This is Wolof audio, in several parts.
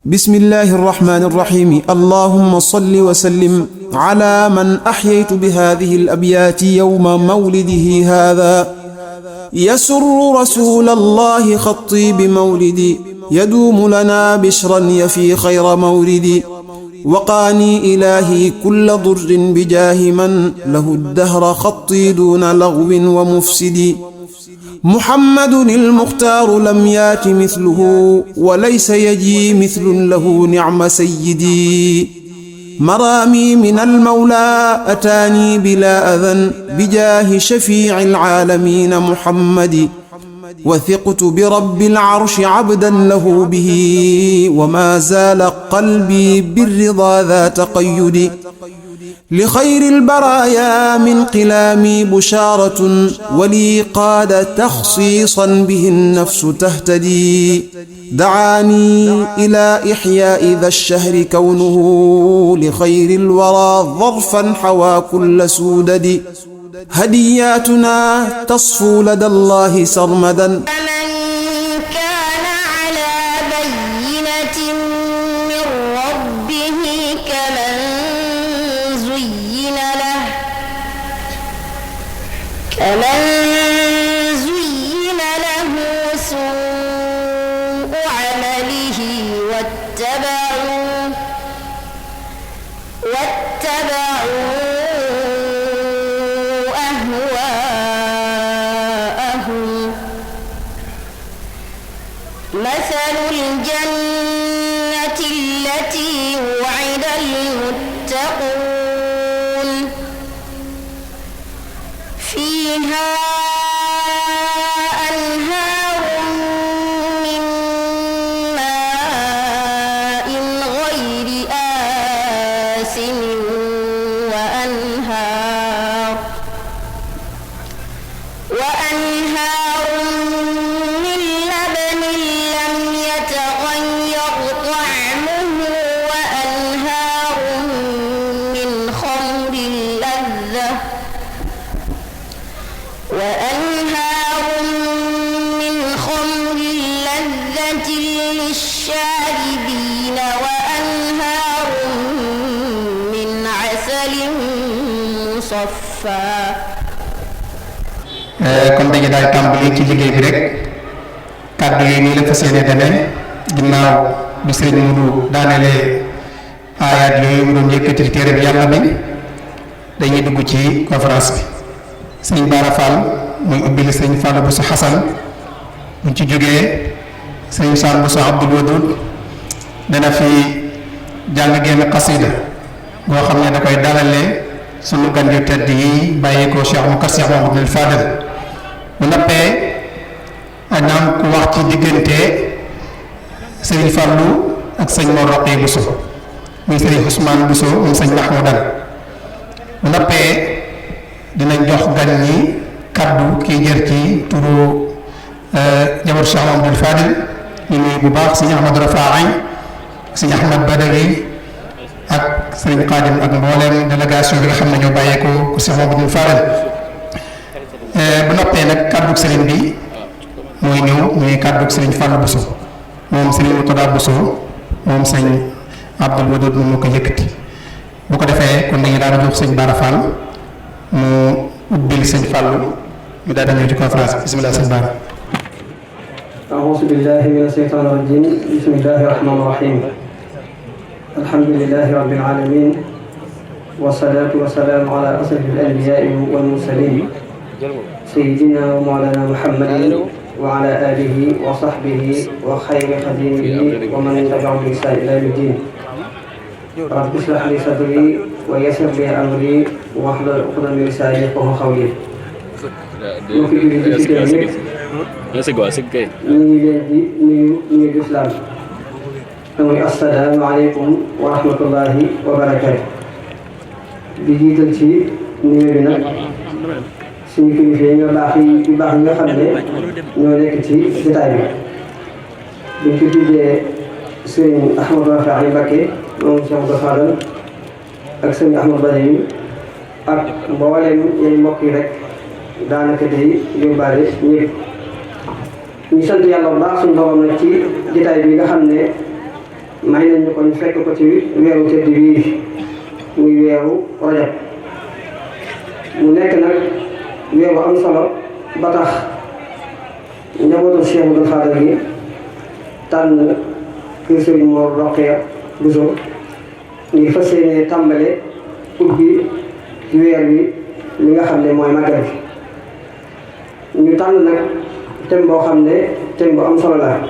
بسم الله الرحمن الرحيم اللهم صل وسلم على من أحييت بهذه الأبيات يوم مولده هذا يسر رسول الله خطي بمولدي يدوم لنا بشرا يفي خير موردي وقاني إلهي كل ضر بجاه من له الدهر خطي دون لغو ومفسد محمد المختار لم يات مثله وليس يجي مثل له نعم سيدي مرامي من المولى أتاني بلا أذى بجاه شفيع العالمين محمد وثقت برب العرش عبدا له به وما زال قلبي بالرضا ذا تقيد لخير البرايا من قلامي بشارة ولي قاد تخصيصا به النفس تهتدي دعاني إلى إحياء ذا الشهر كونه لخير الورى ظرفا حوى كل سودد هدياتنا تصفو لدى الله سرمدا كمن زين له سوء عمله واتبعوا أهواءهم مثل الجنة التي وعد المتقون فيها أنهار من ماء غير آسن وأنهار من لبن لم يتغير طعمه وأنهار من خمر لذة للشاربين وأنهار من عسل مصفى kon dañu daal tàmbali ci liggéey bi rek kàddu yi nii la fas yéene demee ginnaaw bi sëriñ Mudu daanelee aayaat yooyu mu doon yëkkati téere bi yàlla bi dañuy dugg ci conférence bi sëriñ Bara Fall muy ubbil sëriñ Fall Bousso Xasan buñ ci jógee sëriñ Sall Bousso Abdul Wadud dana fi jàng génn xasida boo xam ne da koy dalalee sunu gan yu tedd yi bàyyi ko Cheikh Mouhamadou Fadel bu noppee naam ku wax ci diggante sëriñ Fallou ak sëñ Mor Roqee Bousso muy sëriñ Ousmane Bousso moom sëñ Mahmoudan bu noppee dinañ jox gan ñi kaddu kii jër ci turu jabar Cheikh Mouhamadou Fadel ñu nuyu bu baax sëñ Ahmadou Rafaay sëñ Ahmad Badawi ak sëriñ Xaadim ak mbooleem délégation bi nga xam ne ñoo bàyyeekoo ku Cheikh Mouhamadou Fadel bu noppee nag kàddug sëriñ bi mooy ñëw muy kàddug sëriñ Fallou Bousso moom sëriñ Moutada Bousso moom sëñ Abdul Wadud moom moo ko yëkkati bu ko defee kon dañuy daal di jox sëñ Bara Fall mu ubbil sëñ Fallou ñu daal di ñëw ci conférence bi bismillah sëñ Bara. أعوذ بالله من الشيطان الرجيم بسم الله الرحمن الرحيم الحمد لله رب العالمين والصلاة والسلام على أشرف الأنبياء والمرسلين سيدنا ومولانا محمد وعلى آله وصحبه وخير خديمه ومن تبعهم بإحسان إلى يوم الدين رب اشرح لي صدري ويسر لي أمري واحلل عقدة من لساني يفقهوا قولي ñu ngi leen di nuyu lislaam mooy assalaamu aleykum wa rahmatullahi wa barakaatu di jiital ci nuyu bi nag suñu kilifa yi ñoo baax yi yu baax yi nga xam ne ñoo nekk ci jotaay bi buñ ko tuddee sëñ Ahmadou Rafaay Mbacké moom Cheikh Abdou Fadal ak sëñ Ahmad Badawi ak mbooleem yay mbokk yi rek daanaka day yóbbaale ñëpp ñu sant yàlla bu baax suñu borom nag ci jotaay bi nga xam ne may nañ ñu ko ñu fekk ko ci weeru tëdd bii muy weeru rajab mu nekk nag weeru am solo ba tax njabootu Cheikh Abdoul Fadal gi tànn kër Serigne Mor Rokhaya Bousso ñu fas yéene tàmbale ubbi weer wi li nga xam ne mooy màggal bi ñu tànn nag thème boo xam ne thème bu am solo la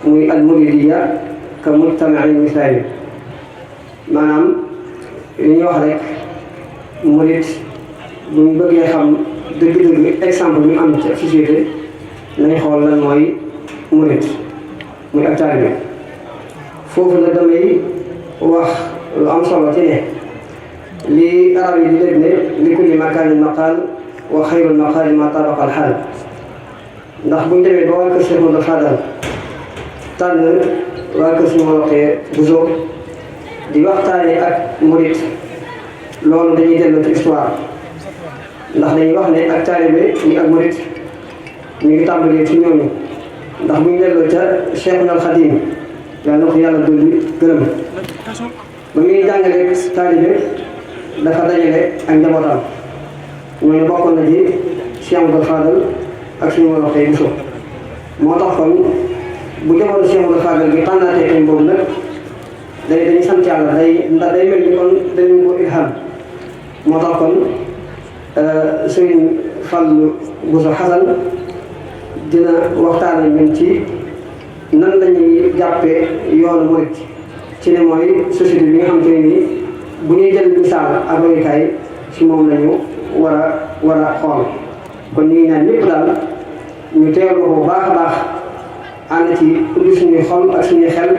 muy al muridiyya ka mujtama'in misaali maanaam li ñuy wax rek murid bu ñu bëggee xam dëgg-dëgg exemple bi mu am ci société nañ xool lan mooy murid muy ak taalibe foofu la damay wax lu am solo ci ne li arab yi di dégg ne li kulli makaanin maqaal wa xayrul maqaali ma tabaqa al xaal ndax buñ demee ba waa kër Cheikh Abdoul Fadal tànn waa kër Serigne Mor Rokhaya Bousso di waxtaane ak murid loolu dañuy dellu ci histoire ndax dañuy wax ne ak taalibe ñi ak murid ñu ngi tàmbalee ci ñooñu ndax bu ñu delloo ca Cheikhul Khadim yàlla na ko yàlla dolli gërëm ba muy jàngale taalibe dafa dajale ak njabootam ñooñu bokkoon na ci Cheikh Abdoul Fadal ak Serigne Mor Rokhaya Bousso moo tax kon bu njabootu Cheikh Abdoul Fadal gi tànnaatee thème boobu nag dañuy sant yàlla ndax day mel ni kon dañu ko ilham moo tax kon Serigne Fallou Bousso Xasan dina waxtaan ak ñun ci nan la ñuy jàppee yoonu murid ci ne mooy société bi nga xam te ne nii bu ñuy jël misaal ak royukaay ci moom la ñu war a xool kon ñu ngi ñaan ñëpp daal ñu teewlu ko bu baax a baax ànd ci ubbi suñuy xol ak suñuy xel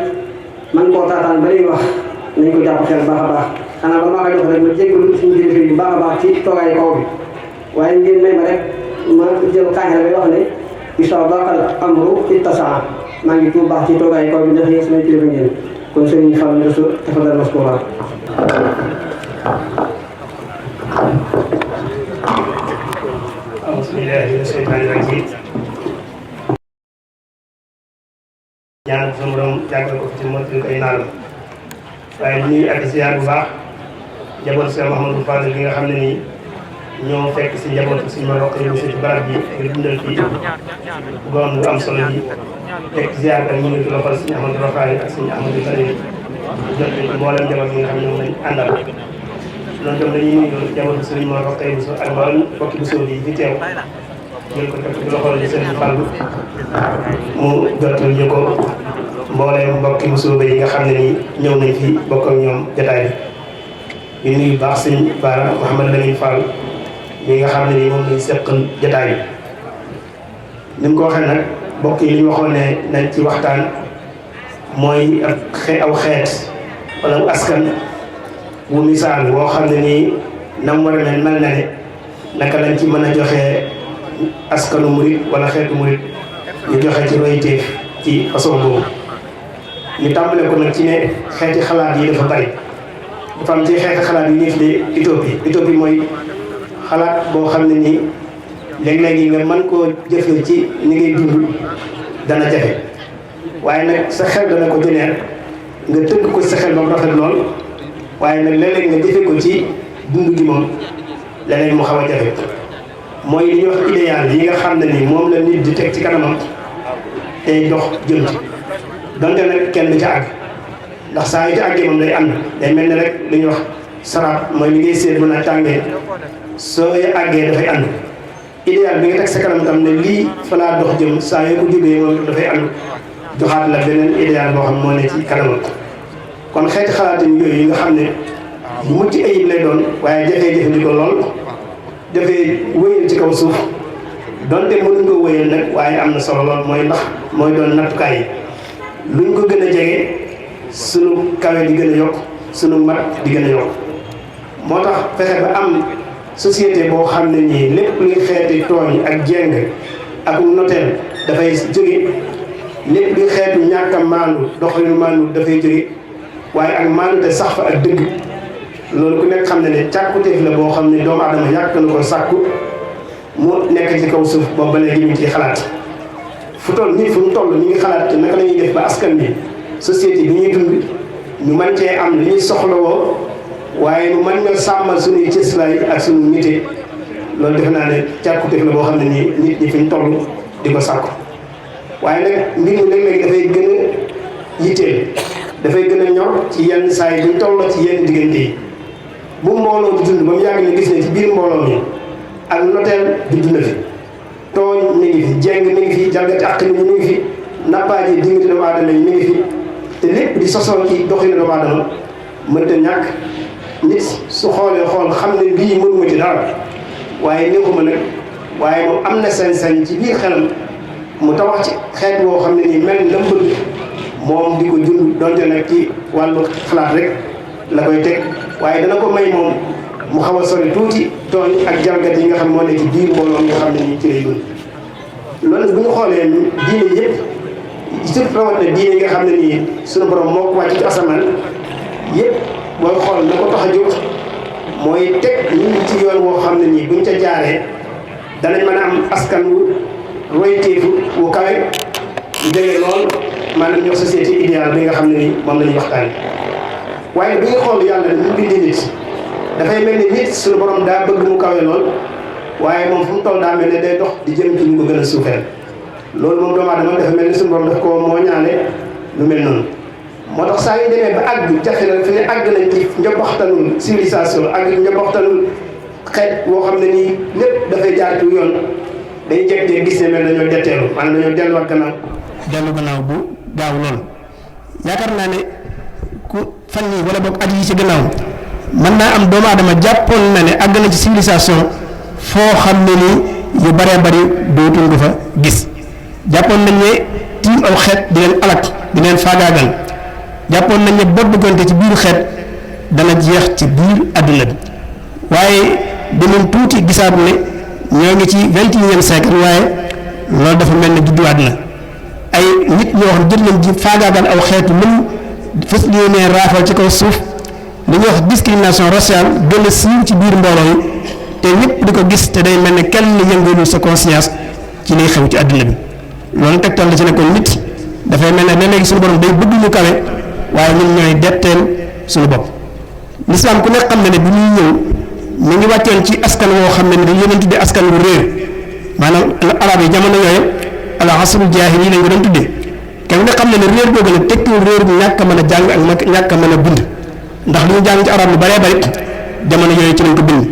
man koo taataan ba lay wax nañ ko jàpp xel baax a baax xanaa ba maa koy jox rek ma jéggalu suñu jëlee bu baax a baax ci toogaayu kaw bi waaye ngeen may ma rek ma jël kaaxira bay wax ne isa baqal amru ittasaa maa ngi tuub baax ci toogaayu kaw bi ndax yéen samay kilifa ngeen kon Serigne Fall Bousso tafadal mashkuura auzu billaahi mina shaytaani rajiim ñaan sunu borom jàggal ko fi ci mottali koy naal waaye di nuyu ak ziar bu baax njabootu Cheikh Mouhamadou Fadal bi nga xam ne nii ñoo fekk si njabootu Serigne Mor Rokhaya Bousso ci barab bi nga dundal fii goon bu am solo bi teg ziar ak ñu ngi ci loxol Serigne Ahmadou Rafaay ak Serigne Ahmadou Salim jot ci mboolem njaboot yi nga xam ne moom lañ àndal loolu tam dañuy nuyu njabootu Serigne Mor Rokhaya Bousso ak mboolem bokki Bousso bi fi teew jël ko teg ci loxol di Serigne Fallou mu jotal ñu ko mbooleem mbokki Bousso yi nga xam ne nii ñëw nañ fi bokk ak ñoom jotaay bi ñu nuyu baax sëñ Bara Mouhamed Lamine Fall mi nga xam ne nii moom lañ seqal jotaay bi ni mu ko waxee nag mbokk yi li ñu waxoon ne nañ ci waxtaan mooy aw xeet wala wu askan wu misaal boo xam ne nii nam war a mel na ne naka lañ ci mën a joxe askanu murit wala xeetu murit ñu joxe ci royteef ci façon boobu ñu tàmbale ko nag ci ne xeeti xalaat yi dafa bari dafa am ci xeeti xalaat yi ñuy tuddee utopie mooy xalaat boo xam ne nii léeg-léegi nga mën koo jëfee ci ni ngay dund dana jafe waaye nag sa xel dana ko jëneer nga tënk ko sa xel ba mu rafet lool waaye nag léeg-léeg nga jëfe ko ci dund gi moom leneen mu xaw a jafe mooy li ñuy wax idéal yi nga xam ne nii moom la nit di teg ci kanamam tey dox jëm ci donte nag kenn du ca àgg ndax saa yu ca àggee moom day ànd day mel ne rek li ñuy wax saraat mooy li ngay seet bu na tàngee soo àggee dafay ànd idéal bi nga teg sa kanam tam ne lii fa laa dox jëm saa yoo ko jógee moom dafay ànd joxaat la beneen idéal boo xam moo ne ci kanamam kon xeeti xalaatin yooyu yi nga xam ne bu mucc ayib lay doon waaye jafee jëfandikoo lool dafay wëyal ci kaw suuf donte mënuñ ko wëyal nag waaye am na solo lool mooy ndax mooy doon nattukaay yi luñ ko gën a jege sunu kawe di gën a yokk sunu mat di gën a yokk moo tax fexe ba am société boo xam ne nii lépp luy xeeti tooñ ak jeng ak noteel dafay jóge lépp luy xeetu ñàkk a maandu doxalinu maandu dafay jóge waaye ak maandu te sax fa ak dëgg loolu ku nekk xam ne ne càkkutéef la boo xam ne doomu aadama yàgg na ko sàkku mu nekk ci kaw suuf boobu ba léegi ñu ciy xalaat fu toll nit fu mu toll ñu ngi xalaat naka la ñuy def ba askan bi société bi ñuy dund ñu mën cee am li ñuy soxlawoo waaye ñu mën ñoo sàmmal suñuy cëslaay ak suñu nite loolu defe naa ne càkkutéef la boo xam ne nii nit ñi fi ñu toll di ko sàkku waaye nag mbir mi léeg-léeg dafay gën a yitteel dafay gën a ñor ci yenn saa yi buñ tolloo ci yenn diggante yi bu mbooloo di dund ba mu yàgg ne gis ne ci biir mbooloo mi ak noteel judd na fi tooñ mi ngi fi jeng mi ngi fi jalgati ak nit ñi mi ngi fi nappaaji diggante doomu aadama yi mi ngi fi te lépp di sosoo ci doxinu doomu aadama mënta ñàkk nit su xoolee xool xam ne bii mënuma ci dara waaye neexuma nag waaye moom am na sañ-sañ ci biir xelam mu tabax ci xeet woo xam ne nii mel na bëgg moom di ko jund donte nag ci wàllu xalaat rek la koy teg waaye dana ko may moom mu xaw a sori tuuti tooñ ak jalgat yi nga xam moo ne ci biir mbooloo nga xam ne nii ci lay dund loolu bu ñu xoolee diine yëpp surtout rawat na diine yi nga xam ne nii suñu borom moo ko wàcc ci asamaan yëpp booy xool na ko tax a jóg mooy teg nit ñi ci yoon woo xam ne nii buñ ca jaaree danañ mën a am askan wu royteefu wu kawe jege lool maanaam ñoo société idéale bi nga xam ne nii moom la ñuy waxtaane waaye bu ñu xool yàlla ñu bindi nit dafay mel ni nit suñu borom daa bëgg mu kawe lool waaye moom fu mu toll daa mel ne day dox di jëm ci lu ko gën a suufeel loolu moom doomu aadama dafa mel ni suñu borom daf ko moo ñaane lu mel noonu moo tax saa yu demee ba àgg jafe na fi ne àgg nañ ci njoboxtanul civilisation ak njoboxtanul xeet boo xam ne nii lépp dafay jaar ci yoon day jeg gis ne mel dañoo detteelu maanaam dañoo delluwaat gannaaw bu gaaw lool yaakaar naa ne ku fan yi wala boog at yi ci gannaaw mën naa am doomu aadama jàppoon na ne àgg na ci civilisation foo xam ne nii yu bëree bëri dootuñ ko fa gis jàppoon nañ ne tiim aw xeet di leen alak di leen faagaagal jàppoon nañ ne boddugante ci biiru xeet dana jeex ci biir adduna bi waaye dinañ tuuti gisaat ne ñoo ngi ci 21e siècle waaye loolu dafa mel ne judduwaat na ay nit ñoo xam jël nañ ci faagaagal aw xeetu mën fas yéenee raafal ci kaw suuf li ñuy wax discrimination raciale gën a siiw ci biir mbooloo yi te ñëpp di ko gis te day mel ne kenn yëngalul sa conscience ci liy xew ci adduna bi loolu tegtal la ci ne kon nit dafay mel ne léegi suñu borom day bëgg ñu kawe waaye ñun ñooy detteel suñu bopp lislaam ku nekk xam ne ne bi ñuy ñëw ñu ngi wàccoon ci askan woo xam ne dañu leen tuddee askan wu réer maanaam arab yi jamono yooyu al asrul jaahili lañ ko doon tuddee kenn nga xam ne ne réer googu nag tekkiwul réer bu ñàkk a mën a jàng ak ñàkk a mën a bind ndax li ñu jàng ci arab lu bëree bëri jamono yooyu ci lañ ko bind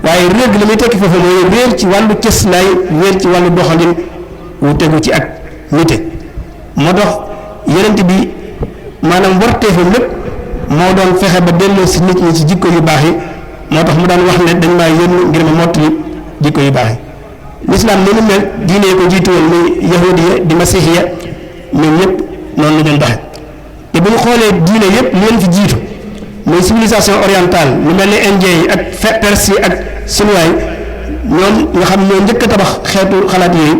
waaye réer gi li muy tekki foofu mooy réer ci wàllu cëslaay réer ci wàllu doxalin wu tegu ci ak nite moo tax yonent bi maanaam warteefam lépp moo doon fexe ba delloo si nit ñi ci jikko yu baax yi moo tax mu daan wax ne dañ maa yónni ngir ma mottali jikko yu baax yi lislaam ni mu mel diine ko jiitu woon muy yahudiya di masihiya ñoom ñëpp noonu la doon doxe te bu ñu xoolee diine yëpp li leen fi jiitu muy civilisation orientale lu mel ni indien yi ak perse yi ak chinois yi ñoom nga xam ñoo njëkk a tabax xeetu xalaat yooyu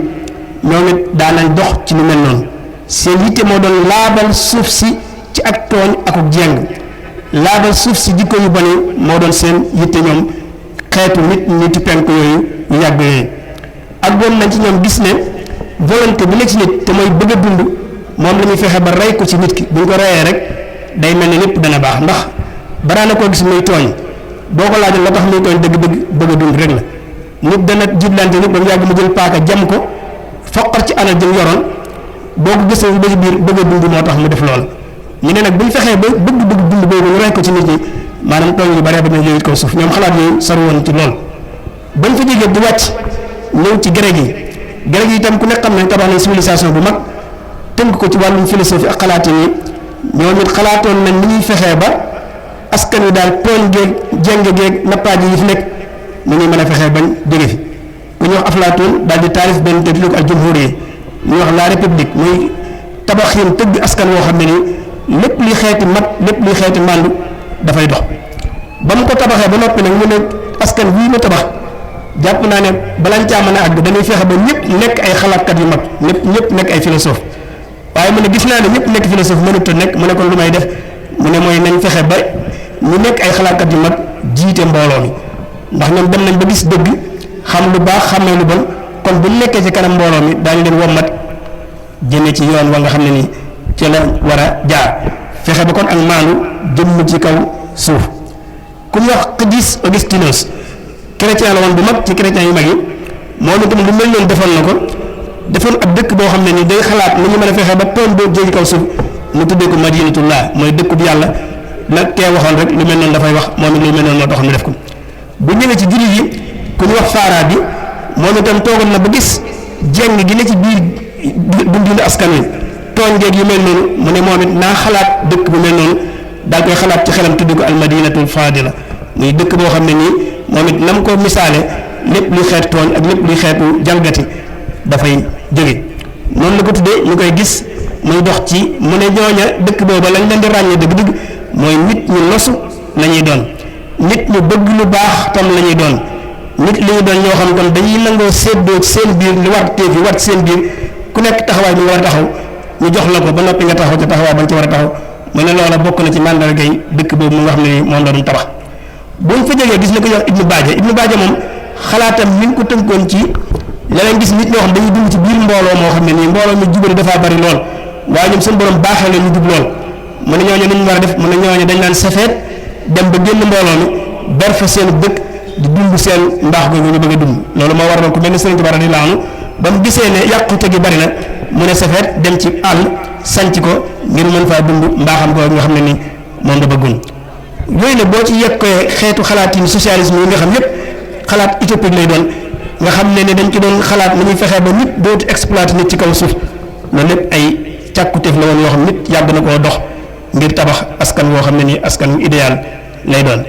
ñoom it daanañ dox ci lu mel noonu seen yitte moo doon laabal suuf si ci ak tooñ ak jeng laabal suuf si jikko yu bon yi moo doon seen yitte ñoom xeetu nitu penk yooyu yu yàgg yooyu ak doon nañ ci ñoom gis ne volonté bi nekk ci nit te mooy bëgg a dund moom la ñuy fexe ba rey ko ci nit ki bu ñu ko reyee rek day mel ne lépp dana baax ndax baraa na koo gis muy tooñ boo ko laajoon la tax muy tooñ dëgg-dëgg bëgg a dund rek la nit dana jiblante nit ba mu yàgg mu jël paaka jam ko foqar ci alal jëm yoroon boo ko gisee ba ci biir bëgg a dund moo tax mu def lool ñu ne nag bu ñu fexee ba bëgg dund boobu ñu rey ko ci nit ñi maanaam tooñ yu bare ba ñu yëwit kaw suuf ñoom xalaat yooyu sar woon ci lool bañ fa jógee di wàcc ñëw ci grec yi itam ku nekk xam ne tabax nañ civilisation bu mag tënk ko ci wàllum philosophie ak xalaat yi ñoom it xalaatoon nañ ni ñuy fexee ba askan wi daal tooñ geeg jeng geeg nappaaj yi fi nekk ni ñuy mën a fexee bañ jóge fi ku ñuy wax Aflaatoon daal di taarif benn te tudd ko al jumhuriyya ñuy wax la république muy tabax yéen tëgg askan woo xam ne nii lépp li xeeti mat lépp li xeeti màndu dafay dox ba mu ko tabaxee ba noppi nag mu ne askan wii mu tabax jàpp naa ne balañ caa mën a àgg dañuy fexe ba ñëpp nekk ay xalaatkat yu mag ñëpp nekk ay philosophe waaye mu ne gis naa ne ñëpp nekk philosophe mënut a nekk mu ne kon lu may def mu ne mooy nañ fexe ba ñu nekk ay xalaatkat yu mag jiite mbooloo mi ndax ñoom dem nañ ba gis dëgg xam lu baax xamee lu bon kon bu ñu nekkee ci kanam mbooloo mi daañu leen wommat jëme ci yoon wa nga xam ne nii ci la war a jaar fexe ba kon ak maandu jëmm ci kaw suuf. ku ñu wax Qudus Augustinus chrétien la woon bu mag ci chrétien yu mag yi moom itam lu mel noonu defoon na ko defoon ab dëkk boo xam ne ni day xalaat nu ñu mën a fexe ba toon boo jéggi kaw suuf mu tuddee ko Madinatullah mooy dëkkub yàlla la kee waxoon rek lu mel noonu dafay wax moom it lu mel noonu moo tax ñu def ko. bu ñëwee ci jullit yi ku ñu wax Farabi moom itam toogoon na ba gis jeng gi ne ci biir dundinu askan wi tooñ geeg yu mel noonu mu ne moom it naa xalaat dëkk bu mel noonu daal koy xalaat ci xelam tudd ko almadinatul fadila muy dëkk boo xam ne nii moom it nam ko misaale lépp luy xeetu tooñ ak lépp luy xeetu jalgati dafay jóge noonu la ko tuddee ñu koy gis muy dox ci mu ne ñooña dëkk booba lañ leen di ràññee dëgg-dëgg mooy nit ñu nosu la ñuy doon nit ñu bëgg lu baax tam la ñuy doon nit li ñu doon ñoo xam kon dañuy nangoo séddoo ci seen biir li war teef yi war ci seen biir ku nekk taxawaay bi nga war a taxaw ñu jox la ko ba noppi nga taxaw ca taxawaay ba nga ci war a taxaw mu ne loola bokk na ci mandargay dëkk boobu mu nga xam ne moom la doon tabax bu ñu fa jógee gis na ko ñuy wax Ibnu Baaja moom xalaatam mi ngi ko tënkoon ci leneen gis nit ñoo xam dañuy dund ci biir mbooloo moo xam ne nii mbooloo mi jubali dafaa bari lool waaye ñoom seen borom baaxee la ñu jub lool mu ne ñooñu li ñu war a def mu ne ñooñu dañ naan safeet dem ba génn mbooloo mi ber fa seen dëkk di dund seen mbaax googu ñu bëgg a dund loolu moo waraloon ku mel ne Sëriñ Tuubaa radiyallaahu anhu ba mu gisee ne yàqute gi bari na mu ne safeet dem ci àll sanc ko ngir mën faa dund mbaaxam googu nga xam ne ni moom la bëggoon yooyu ne boo ci yekkee xeetu xalaatin socialisme yi nga xam yépp xalaat utopique lay doon nga xam ne dañ ci doon xalaat ni ñuy fexee ba nit dootu exploité nit ci kaw suuf loolu lépp ay càkkutéef la woon yoo xam nit yàgg na koo dox ngir tabax askan woo xam ne nii askan wu idéal lay doon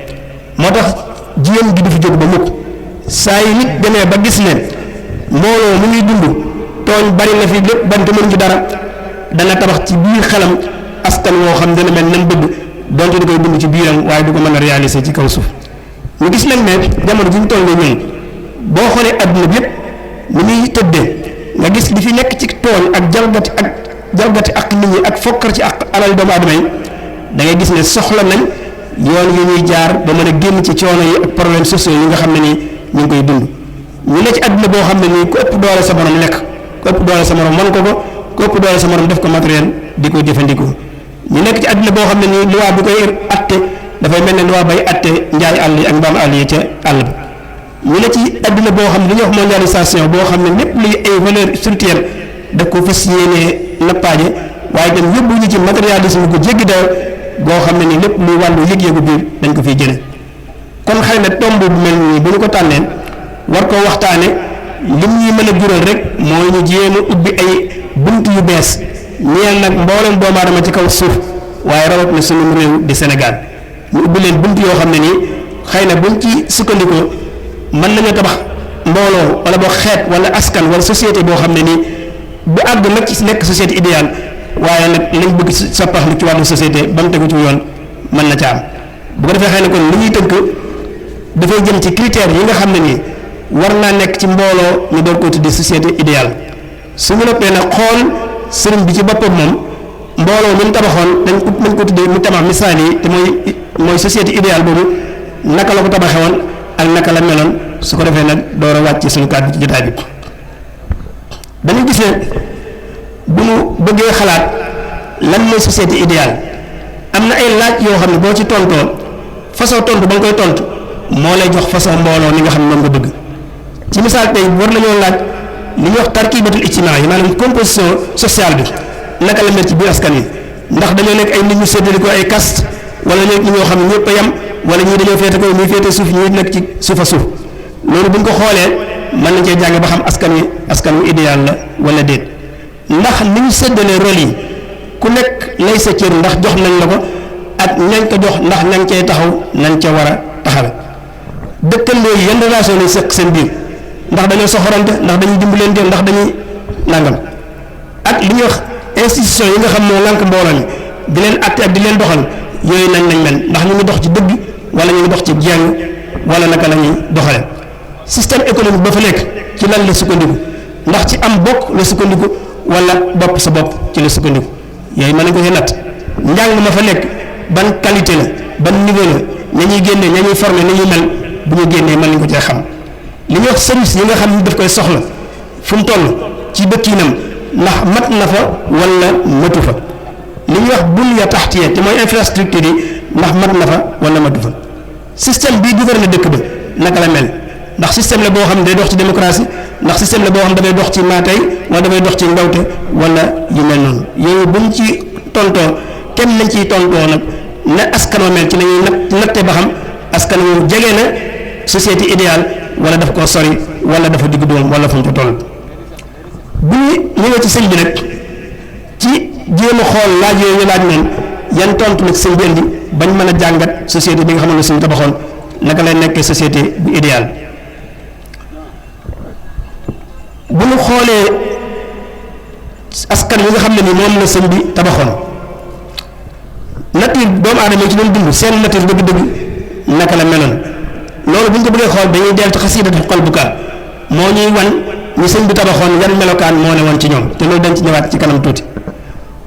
moo tax jigéen gi du fi jóg ba mukk saa yi nit demee ba gis ne mbooloo mu ngi dund tooñ bari na fi lépp bari te mënuñ ci dara dana tabax ci biir xelam askan woo xam dana mel nam bëgg donte di koy dund ci biiram waaye du ko mën a réaliser ci kaw suuf ñu gis nag ne jamono ji ñu toll nii ñun boo xoolee adduna bi yëpp ni muy tëddee nga gis li fi nekk ci tooñ ak jalgati ak nit ñi ak fokkar ci ak alal doomu aadama yi da ngay gis ne soxla nañ yoon yi ñuy jaar ba mën a génn ci coono yi ak problèmes sociaux yi nga xam ne nii ñu ngi koy dund ñu ne ci adduna boo xam ne nii ku ëpp doole sa morom lekk ku ëpp doole sa morom mën ko ku ëpp doole sa morom def ko matériel di ko jëfandikoo ñu nekk ci adduna boo xam ne nii loi bi koy atte dafay mel ne loi bay atte njaay àll yi ak mbaam àll yi ca àll bi ñu ne ci adduna boo xam ne dañuy wax mondialisation boo xam ne lépp luy ay valeur spirituelle daf ko fas yéenee nappaaje waaye itam yóbbu ñu ci matérialisme ko jéggi dayo boo xam ne ni lépp luy wàllu yëg-yëgu biir dañ ko fiy jële kon xëy na tomb bu mel nii bu ñu ko tànneen war koo waxtaane lim ñuy mën a jural rek mooy ñu jéem a ubbi ay bunt yu bees ñeel nag mboolem doomu aadama ci kaw suuf waaye rawat na sunu réew di Sénégal ñu ubbi leen bunt yoo xam ne nii xëy na buñ ci sukkandikoo mën nañoo tabax mbooloo wala boo xeet wala askan wala société boo xam ne nii bu àgg nag ci nekk société idéale waaye nag lañ bëgg soppax lu ci wàllu société ba mu tegu ci yoon mën na ca am bu ko defee xëy na kon li ñuy tënk dafay jëm ci critères yi nga xam ne nii war naa nekk ci mbooloo ñu door ko tuddi société idéale suñu noppee nag xool sëriñ bi ci boppam moom mbooloo mi mu tabaxoon dañ ko tuddee mu tabax misaal yi te mooy société idéale boobu naka la ko tabaxee woon ak naka la meloon su ko defee nag door a wàcc suñu kàddu ci jotaay bi dañu gis ne bu ñu bëggee xalaat lan mooy société idéale am na ay laaj yoo xam ne boo ci tontoo façon tontu ba nga koy tontu moo lay jox façon mbooloo ni nga xam ne moom nga bëgg ci misaal tey war nañoo laaj li ñuy wax tarkibatul ijtimaa yi maanaam composition sociale bi naka la mel ci biir askan yi ndax dañoo nekk ay nit ñu séddale ko ay caste wala nekk ñi ñoo xam ne ñëpp a yem wala ñii dañoo féete kaw ñii féete suuf ñii nekk ci suuf a suuf loolu bu ñu ko xoolee mën nañ cee jàng ba xam askan wu idéal la wala déet ndax ni ñu séddalee rôle yi ku nekk lay sa cër ndax jox nañ la ko ak ñañ ko jox ndax nañ cee taxaw nañ ca war a taxaw dëkkandoo yi yan relation lañ seq seen biir ndax dañoo soxorante ndax dañuy dimbalante ndax dañuy nangam ak li ñuy wax institution yi nga xam moo lànk mbooloo mi di leen atte ak di leen doxal yooyu nañ lañ mel ndax ñu ngi dox ci dëgg wala ñu ngi dox ci jeng wala naka la ñuy doxale système économique ba fa nekk ci lan la sukkandiku ndax ci am bokk la sukkandiku wala bopp sa bopp ci la sukkandiku yooyu mën nañ ko ci natt njàng ma fa nekk ban qualité la ban niveau la ña ñuy génnee ña ñuy formé na ñuy mel bu ñu génnee mën nañ ko cee xam li ñuy wax service yi nga xam ni daf koy soxla fu mu toll ci dëkkinam ndax mat na fa wala matu fa li ñuy wax bunya tahtiya te mooy infrastructure yi ndax mat na fa wala matu fa système bii gouverner dëkk ba naka la mel ndax système la boo xam ne day dox ci démocratie ndax système la boo xam ne dafay dox ci maatay wala dafay dox ci ndawte wala yu mel noonu yooyu buñ ci tontoo kenn nañ ciy tontoo nag ne askan wa mel ci lañuy natte ba xam askan wu jege na société idéale wala daf koo sori wala dafa digg doom wala fu mu ko toll bu ñu ñëwee ci sëñ bi nag ci jéem a xool laaj yooyu laaj noonu yan tontu nag sëñ bi indi bañ mën a jàngat société bi nga xam ne suñu tabaxoon naka lay nekkee société bu idéal bu ñu xoolee askan wi nga xam ne ni moom la sëñ bi tabaxoon nature doomu aadama yi ci doon dund seen nature dëgg-dëgg naka la meloon loolu bu ñu ko bëggee xool dañuy dellu ci xasiidatu qalbuka moo ñuy wan ñu sëñ bi tabaxoon yan melokaan moo ne woon ci ñoom te loolu dañ ci ñëwaat ci kanam tuuti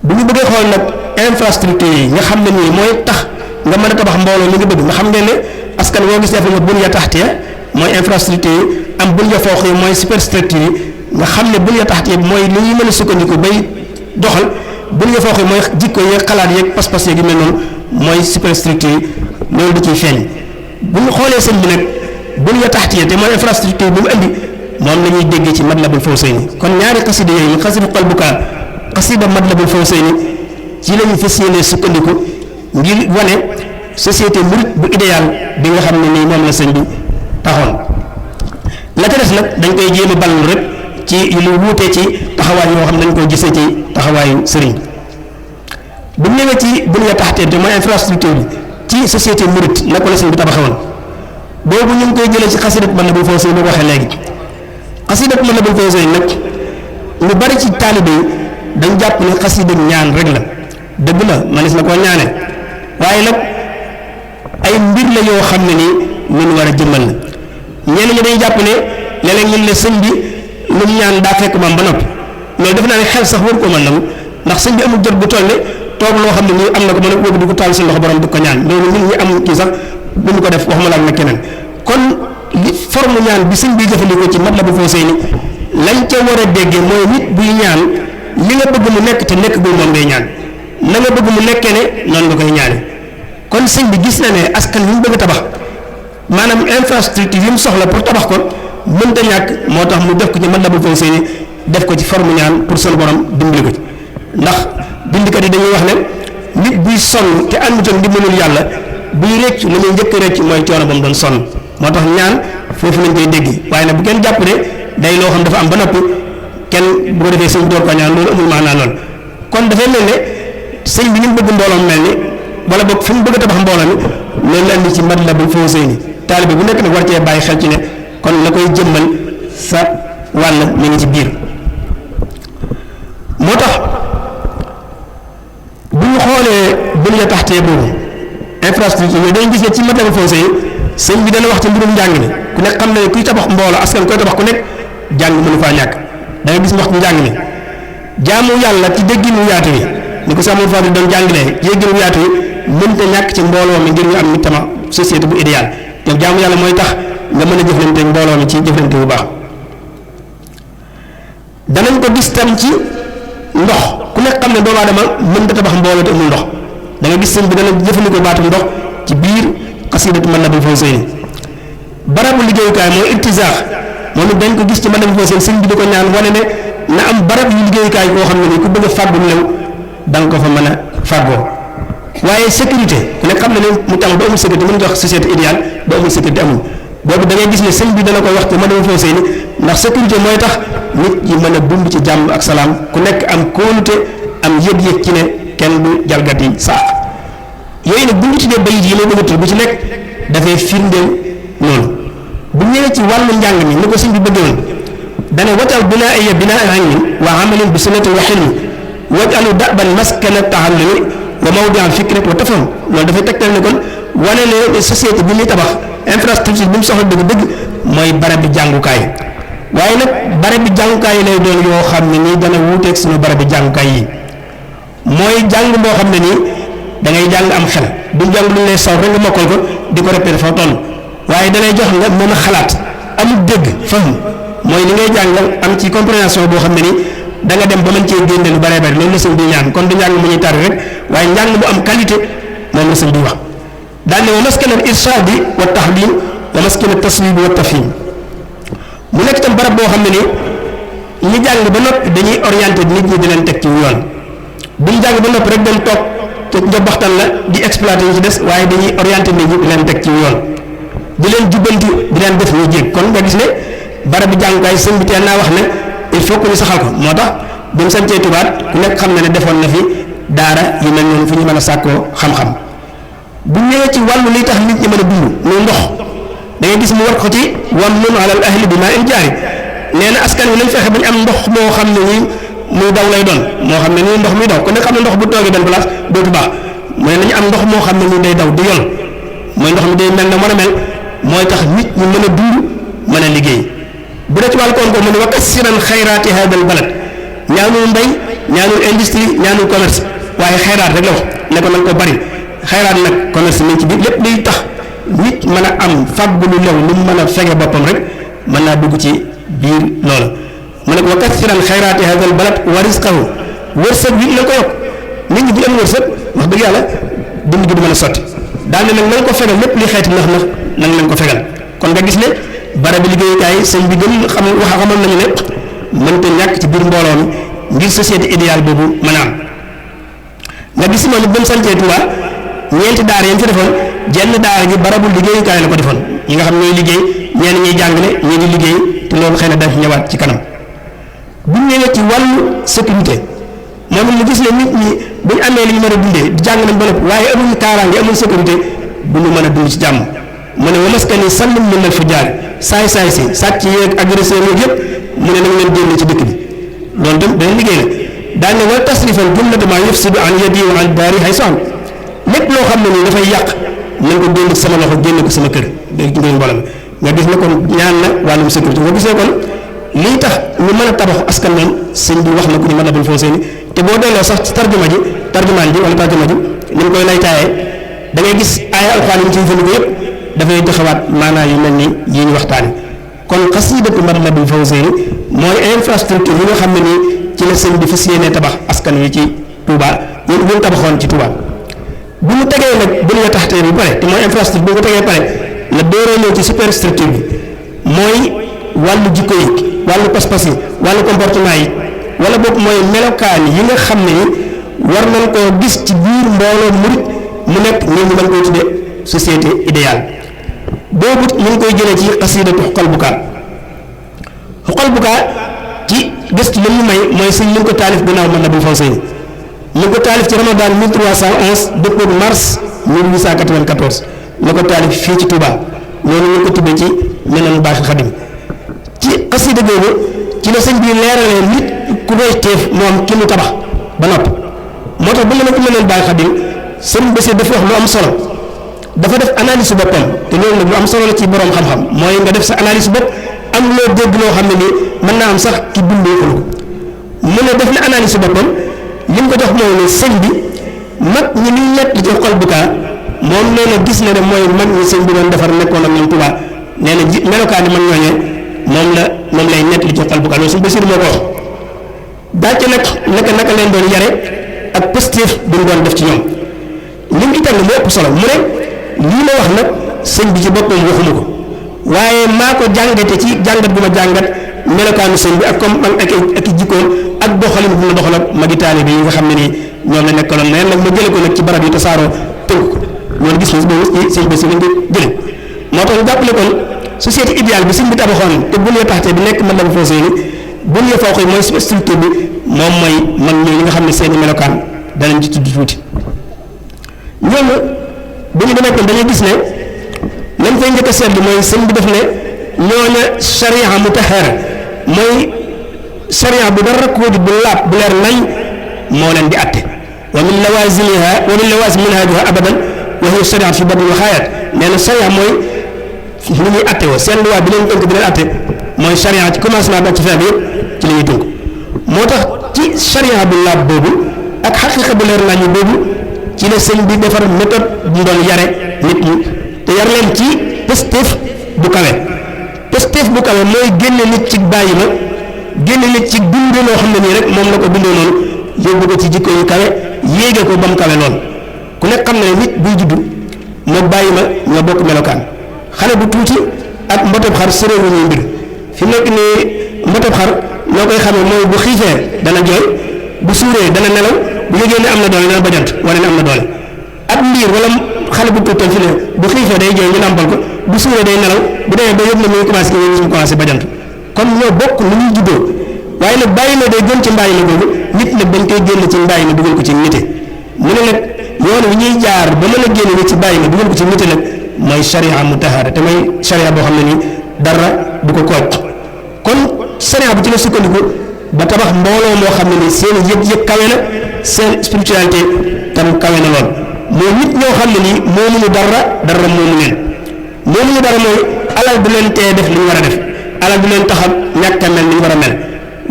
bu ñu bëggee xool nag infrastructure yi nga xam ne nii mooy tax nga mën a tabax mbooloo li nga bëgg nga xam ngeen ne askan woo gis def na bunya tahtiya mooy infrastructure yi am bunya fawqiya yi mooy superstructure yi nga xam ne bunya tahtiya mooy li ñuy mën a sukkandiku bay doxal bunya fawqiya mooy jikko yeeg xalaat yeeg pas-pas yeeg yu mel noonu mooy superstructure yi loolu da ciy feeñ bu ñu xoolee sëñ bi nag bunya tahtiya te mooy infrastructure bi mu indi moom la ñuy déggee ci Matlabul Fawzayni kon ñaari xasida yooyu xasida qalbuka xasida Matlabul Fawzayni ci la ñu fas yéenee sukkandiku ngir wane société murit bu idéal bi nga xam ne nii moom la sëñ bi taxoon la ca des nag dañ koy jéem a ballu rek ci lu wuute ci taxawaay yoo xam ne dañ koy gisee ci taxawaayu sëriñ bu ñu ñëwee ci bunya tahtiya te mooy infrastructure bi ci société murit naka la sëñ bi tabaxewoon boobu ñu ngi koy jëlee ci xasida Matlabul Fawzayni ni ko waxee léegi xasida Matlabul Fawzayni nag lu bari ci taalibe yi dañ jàpp ne xasida ñaan rek la dëgg la manis na koo ñaane waaye nag ay mbir la yoo xam ne nii ñun war a jëmmal la ñenn ñi dañuy jàpp ne léeg-léeg ñun ne sëñ bi lu mu ñaan daa fekk maam ba noppi loolu def naa ne xel sax war koo mën nangu ndax sëñ bi amul jot bu toll ne toog loo xam ne nii am na ko mën a wóobu di ko taal seen loxo borom di ko ñaan loolu ñun ñi am kii sax bu ñu ko def waxuma la ak nag keneen kon li forme ñaan bi sëñ bi jëfandikoo ci Matlabul Fawzayni lañ ca war a déggee mooy nit buy ñaan li nga bëgg mu nekk te nekk bul moom ngay ñaan na nga bëgg mu nekkee ne noonu nga koy ñaane kon sëñ bi gis na ne askan wi mu bëgg a tabax maanaam infrastructure yi mu soxla pour tabax ko mënta ñàkk moo tax mu def ko ci Matlabul Fawzayni def ko ci forme ñaan pour sunu borom dimbali ko ci ndax bindikat yi dañuy wax ne nit buy sonn te àndutoon ndimbalul yàlla buy rëcc li muy njëkk a rëcc mooy coono ba mu doon sonn moo tax ñaan foofu lañ koy dégg waaye nag bu kenn jàpp ne day loo xam dafa am ba noppi kenn bu ko defee sëñ bi door ko ñaan loolu amul maanaa lool kon dafay mel ne sëñ bi ni mu bëgg mbooloom mel ni wala boog fi mu bëgg a tabax mbooloo mi loolu la indi ci Matlabul Fawzayni taalibe bu nekk nag war cee bàyyi xel ci ne kon la koy jëmmal sa wàll mi ngi ci biir moo tax bu ñu xoolee bunya tahtiya boobu infrastructure yooyu dañu gis ne ci Matlabul Fawzayni sëñ bi dana wax ci mbirum njàng mi ku nekk xam ne kuy tabax mbooloo askan koy tabax ku nekk jàng mënu faa ñàkk da nga gis mu wax ci njàng mi jaamu yàlla ci dégginu yaatu wi ni ko Sëñ Fatou doon jàngalee ci dégginu yaatu wi mënta ñàkk ci mbooloo mi ngir ñu am nit tama société bu idéal te jaamu yàlla mooy tax nga mën a jëflante mbooloo mi ci jëflante bu baax danañ ko gis tam ci ndox ku nekk xam ne doomu aadama mënta tabax mbooloo te amul ndox da nga gis sëñ bi dana jëfandikoo baatum ndox ci biir xasiidatu Matlabul Fawzayni barabu liggéeyukaay mooy irtizaax moom it dañ ko gis ci Matlabul Fawzayni sëñ bi di ko ñaan wane ne na am barab yu liggéeyukaay koo xam ne nii ku bëgg a fàggu lew da nga ko fa mën a fàggoo waaye sécurité ku nekk xam ne ne mu tax ba amul sécurité mën nga wax société idéale ba amul sécurité amul boobu da ngay gis ne sëñ bi dana koy wax ci Matlabul Fawzayni ndax sécurité mooy tax nit yi mën a dund ci jàmm ak salaam ku nekk am kóolute am yëg-yëg ci ne kenn du jalgati sax yooyu nag bu ñu tuddee bayit yi may bëgg a tudd bu ci nekk dafay firndeel loolu bu ñëwee ci wàllu njàng mi ni ko sëñ bi bëggoon dane watal binaa iya binaa ilmin wa amalin bi sunnatin wa xilmi wajalu daban maskana taallumi wa mawdian fikrat wa tafahum loolu dafay tegtal ne kon wane ne société bi muy tabax infrastructure bi mu soxla dëgg-dëgg mooy barab bi jàngukaay waaye nag barab bi jàngukaay yi lay doon yoo xam ne nii dana wuuteeg suñu barab bi jàngukaay yi mooy jàng boo xam ne nii da ngay jàng am xel du jàng lu ñu lay saw rek nga mokkal ko di ko répété foo toll waaye danay jox nga mën a xalaat amul dégg faham mooy li ngay jàng am ci compréhension boo xam ne nii da nga dem ba mën cee génne lu bare bare loolu la sëñ bi ñaan kon du njàng mu ñuy tari rek waaye njàng bu am qualité moom la sëñ bi wax daal ne wa maskana al irshadi wa tahlim wa maskana al taswib wa tafhim mu nekk itam barab boo xam ne ni ñi jàng ba noppi dañuy orienté nit ñi di leen teg ci yoon bu ñu jàng ba noppi rek dem toog te njobbaxtan la di exploité yi ci des waaye dañuy orienté nit ñi di leen teg ci yoon di leen jubbanti di leen def ñu jéeg kon nga gis ne barab bi jàngukaay sëñ bi teel naa wax ne il faut que ñu saxal ko moo tax bu mu sañcee tubaat ku nekk xam na ne defoon na fi daara yu mel noonu fu ñu mën a sàkkoo xam-xam bu ñëwee ci wàllu liy tax nit ñi mën a dund muy ndox da ngay gis mu war ko ci wam nun alal ahli bi maa in jaari nee na askan wi nañ fexe ba ñu am ndox moo xam ne nii muy daw lay doon moo xam ne nii ndox muy daw ku nekk xam ne ndox bu toogee benn place dootu baax mooy nañu am ndox moo xam ne nii day daw di yoon mooy ndox mi day mel na mën a mel mooy tax nit ñi mën a dund mën a liggéey bu dee ci wàllu koom-koom mu ne wa kassiran xayraati hadal balad ñaanul mbay ñaanul industrie ñaanul commerce waaye xayraat rek la wax ne ko nanga ko bari xayraat nag commerce mi ci biir lépp luy tax nit mën a am fàggu lu lew lu mu mën a fege boppam rek mën naa dugg ci biir loola mu ne ko wa kassiran xayraati hadal balad wa risqahu wërsëg bi la ko yokk nit ñi bu am wërsëg wax dëgg yàlla dund gi du mën a sotti daal ne nag na nga ko fegal lépp li xeeti nax na nga leen ko fegal kon nga gis ne barabi liggéeyukaay sëñ bi gën xam xamal nañu ne mënta ñàkk ci biir mbooloo mi ngir société idéale boobu mën a am nga gis moom it ba mu sancee Tuubaa ñeenti daara yam fi defoon jenn daara ji barabu liggéeyukaay la ko defoon ñi nga xam ñooy liggéey ñenn ñuy jàngale ñii di liggéey te loolu xëy na dañ fi ñëwaat ci kanam bu ñu ñëwee ci wàllu sécurité moom it ñu gis ne nit ñi bu ñu amee li ñu mën a dundee di jàng nañ ba noppi waaye amuñu kaaraange amuñu sécurité du ñu mën a dund ci jàmm mu ne wa maskani sallim min al fujaar saay-saay si sàcc yeeg agresseur yeeg yëpp mu ne nañ leen génn ci dëkk bi loolu tam beneen liggéey la daan ne wala tasrifal jumlata ma yufsidu an yadi wa an daari hay soxam lépp loo xam ne nii dafay yàq nañ ko génn ci sama loxo génn ko sama kër dégg nga mboolem nga gis ne kon ñaan na wàllum sécurité nga gisee kon lii tax ñu mën a tabaxu askan moom sëñ bi wax na ko ñu mën a dul foo seeni te boo delloo sax ci tarjumaan ji wala tarjuma ji ni mu koy lay taayee da ngay gis aaya alxuraan yi ñu ciy jëfandikoo yëpp dafay joxewaat maanaa yu mel ni yi ñu waxtaane kon xasiidatu Matlabul Fawzayni mooy infrastructure yi nga xam ne nii ci la sëñ bi fas yéene tabax askan wi ci Touba ñu tabaxoon ci Touba bu mu tegee nag bu ñu taxtee bi pare te mooy infrastructure bu mu tegee pare la dooree ñëw ci superstructure bi mooy wàllu jikko yi wàllu pas-pas yi wàllu comportement yi wala boog mooy melokaan yi nga xam ne ni war nañ koo gis ci biir mbooloo murit mu nekk ñoom ñu mën koy tuddee société idéale boobu ñu ngi koy jëlee ci xasiidatu Xuqal Bukaa Xuqal Bukaa ci gëstu li mu may mooy sëñ ñu ngi ko taalif gannaaw Matlabul Fawzayni ñu ngi ko taalif ci Ramadan 1311 dëppoo mars 1894 la ko taalif fii ci Touba loolu ñu ngi ko tuddee ci Minanul Baaxil Xadim ci xasiida googu ci la sëñ bi leeralee nit ku doy teef moom ki mu tabax ba noppi moo tax ba nga ne ko Minanul Baaxil Xadim sëñ Basiir dafa wax lu am solo dafa def analyse boppam te loolu nag lu am solo la ci borom xam-xam mooy nga def sa analyse bopp am loo dégg loo xam ne nii mën naa am sax ki bindee ko mu ne def na analyse boppam li mu ko jox mooy ne sëñ bi mag ñi liy nett ci Xuqal Bukaa moom nee na gis na ne mooy mag ñi sëñ bi doon defar nekkoon ak ñoom Tuubaa nee na ji melokaan yi mag ñooñee moom lay nett li ci Xuqal Bukaa loolu suñu Basiir moo ko wax daal nag naka leen doon yare ak positif bi mu doon def ci ñoom li mu itam moo ëpp solo mu ne lii ma wax nag sëñ bi ci boppam waxuma ko waaye maa ko jàngate ci jàngat bu ma jàngat melokaanu sëñ bi ak comme ak i jikkoon ak doxalin bu ma doxal magi taalibe yi nga xam ne nii ñoom la nekkaloon neen nag ma jële ko nag ci barab yi tasaaroo tënk ko loolu gis nga boobu ci sëñ bi si lañ ko jële moo tax ñu jàppale kon société idéale bi sëñ bi tabaxoon te bu ñu taxtee bi nekk Matlabul Fawzayni bu ñu foo koy mooy structure bi moom mooy mag ñooñu nga xam ne seeni melokaan danañ ci tudd tuuti ñooñu bu ñu demee kon dañuy gis ne lañ fay njëkk a seetlu mooy sëñ bi def ne ñooña sharia mutahhara mooy sharia bu dara ko bu laab bu leer nañ moo leen di atte wa min lawazimiha wa min lawazim minhajiha abadan wa hiya sharia fi badni wa xayaat nee na sharia mooy li ñuy atte woo seen loi bi leen tënk di leen atte mooy sharia ci commencement ba ci fin bi yëpp ci la ñuy tënk moo tax ci sharia bu laab boobu ak xaqiqa bu leer nañ boobu ci la sëñ bi defar méthode bu doon yare nit ñi te yar leen ci pëstéef bu kawe pëstéef bu kawe mooy génne nit ci bàyyi ma génne nit ci dund loo xam ne nii rek moom la ko bindoo noonu yóbbu ko ci jikko yu kawe yéege ko ba mu kawe lool ku nekk xam na ne nit buy juddu moo bàyyi ma ñoo bokk melokaan xale bu tuuti ak mbotob xar sëréewu ñuy mbir fi nekk nii mbotob xar noo koy xamee mooy bu xiifee dana jooy bu suuree dana nelaw bu yëgee ne am na doole dana bajant wala ne am na doole ab ndiir wala xale bu tuutal fi ne bu xiifee day jooy ñu nàmpal ko bu suuree day nelaw bu demee ba yëg na muy commencé ñu commencé bajant kon ñoo bokk lu ñuy juddoo waaye nag bàyyi ma day gën ci mbàyyi ma googu nit nag dañ koy génn ci mbàyyi ma dugal ko ci nite mu ne nag yoon wi ñuy jaar ba mën a génn nit ci bàyyi ma dugal ko ci nite nag mooy sharia mutahara te mooy sharia boo xam ne nii dara du ko kooj kon sharia bu ci la sukkandiku ba tabax mbooloo moo xam ne nii seen yëg-yëg kawe na seen spiritualité tam kawe na lool mooy nit ñoo xam ne nii moomuñu dara moomu leen moomuñu dara mooy alal du leen tee def li ñu war a def alal du leen tax a ñàkk a mel ni ñu war a mel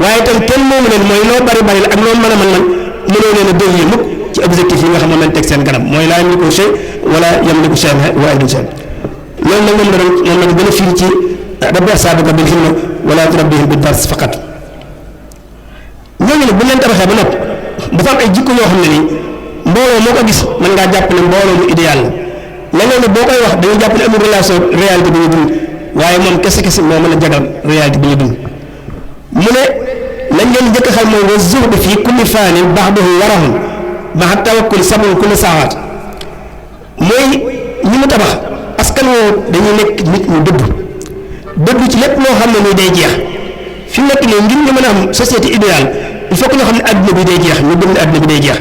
waaye itam kenn moomu leen mooy loo bari la ak loo mën a mën mënoo leen a dévier mukk ci objectif yi nga xam ne lañ teg seen kanam mooy laa yamliku shay wala yamliku shay'an wa aydun shay loolu nag moom la gën a firi ci rabbi ashaabaka bil himma wala turabbihim bid dars faqat ñooñu nag bu leen tabaxee ba nopp dafa am ay jikko yoo xam ne nii mbooloo moo ko gis mën ngaa jàpp ne mbooloo mu idéal la leneen nag boo koy wax dañuy jàpp ne amul relation réalité bi ñu dund waaye moom kese moo mën a jagal réalité bi ñu dund mu ne lañ leen njëkk a xam mooy wa zuhd fii kulli faanin ba'dahu warahun ma'a tawakkul sabun kulli saawaat mooy ñi mu tabax askan woo dañuy nekk nit ñu dëdd ci lépp loo xam ne nii day jeex fi mu nekk nii ngir ñu mën a am société idéale il faut que ñoo xam ne adduna bi day jeex ñu gëm ne adduna bi day jeex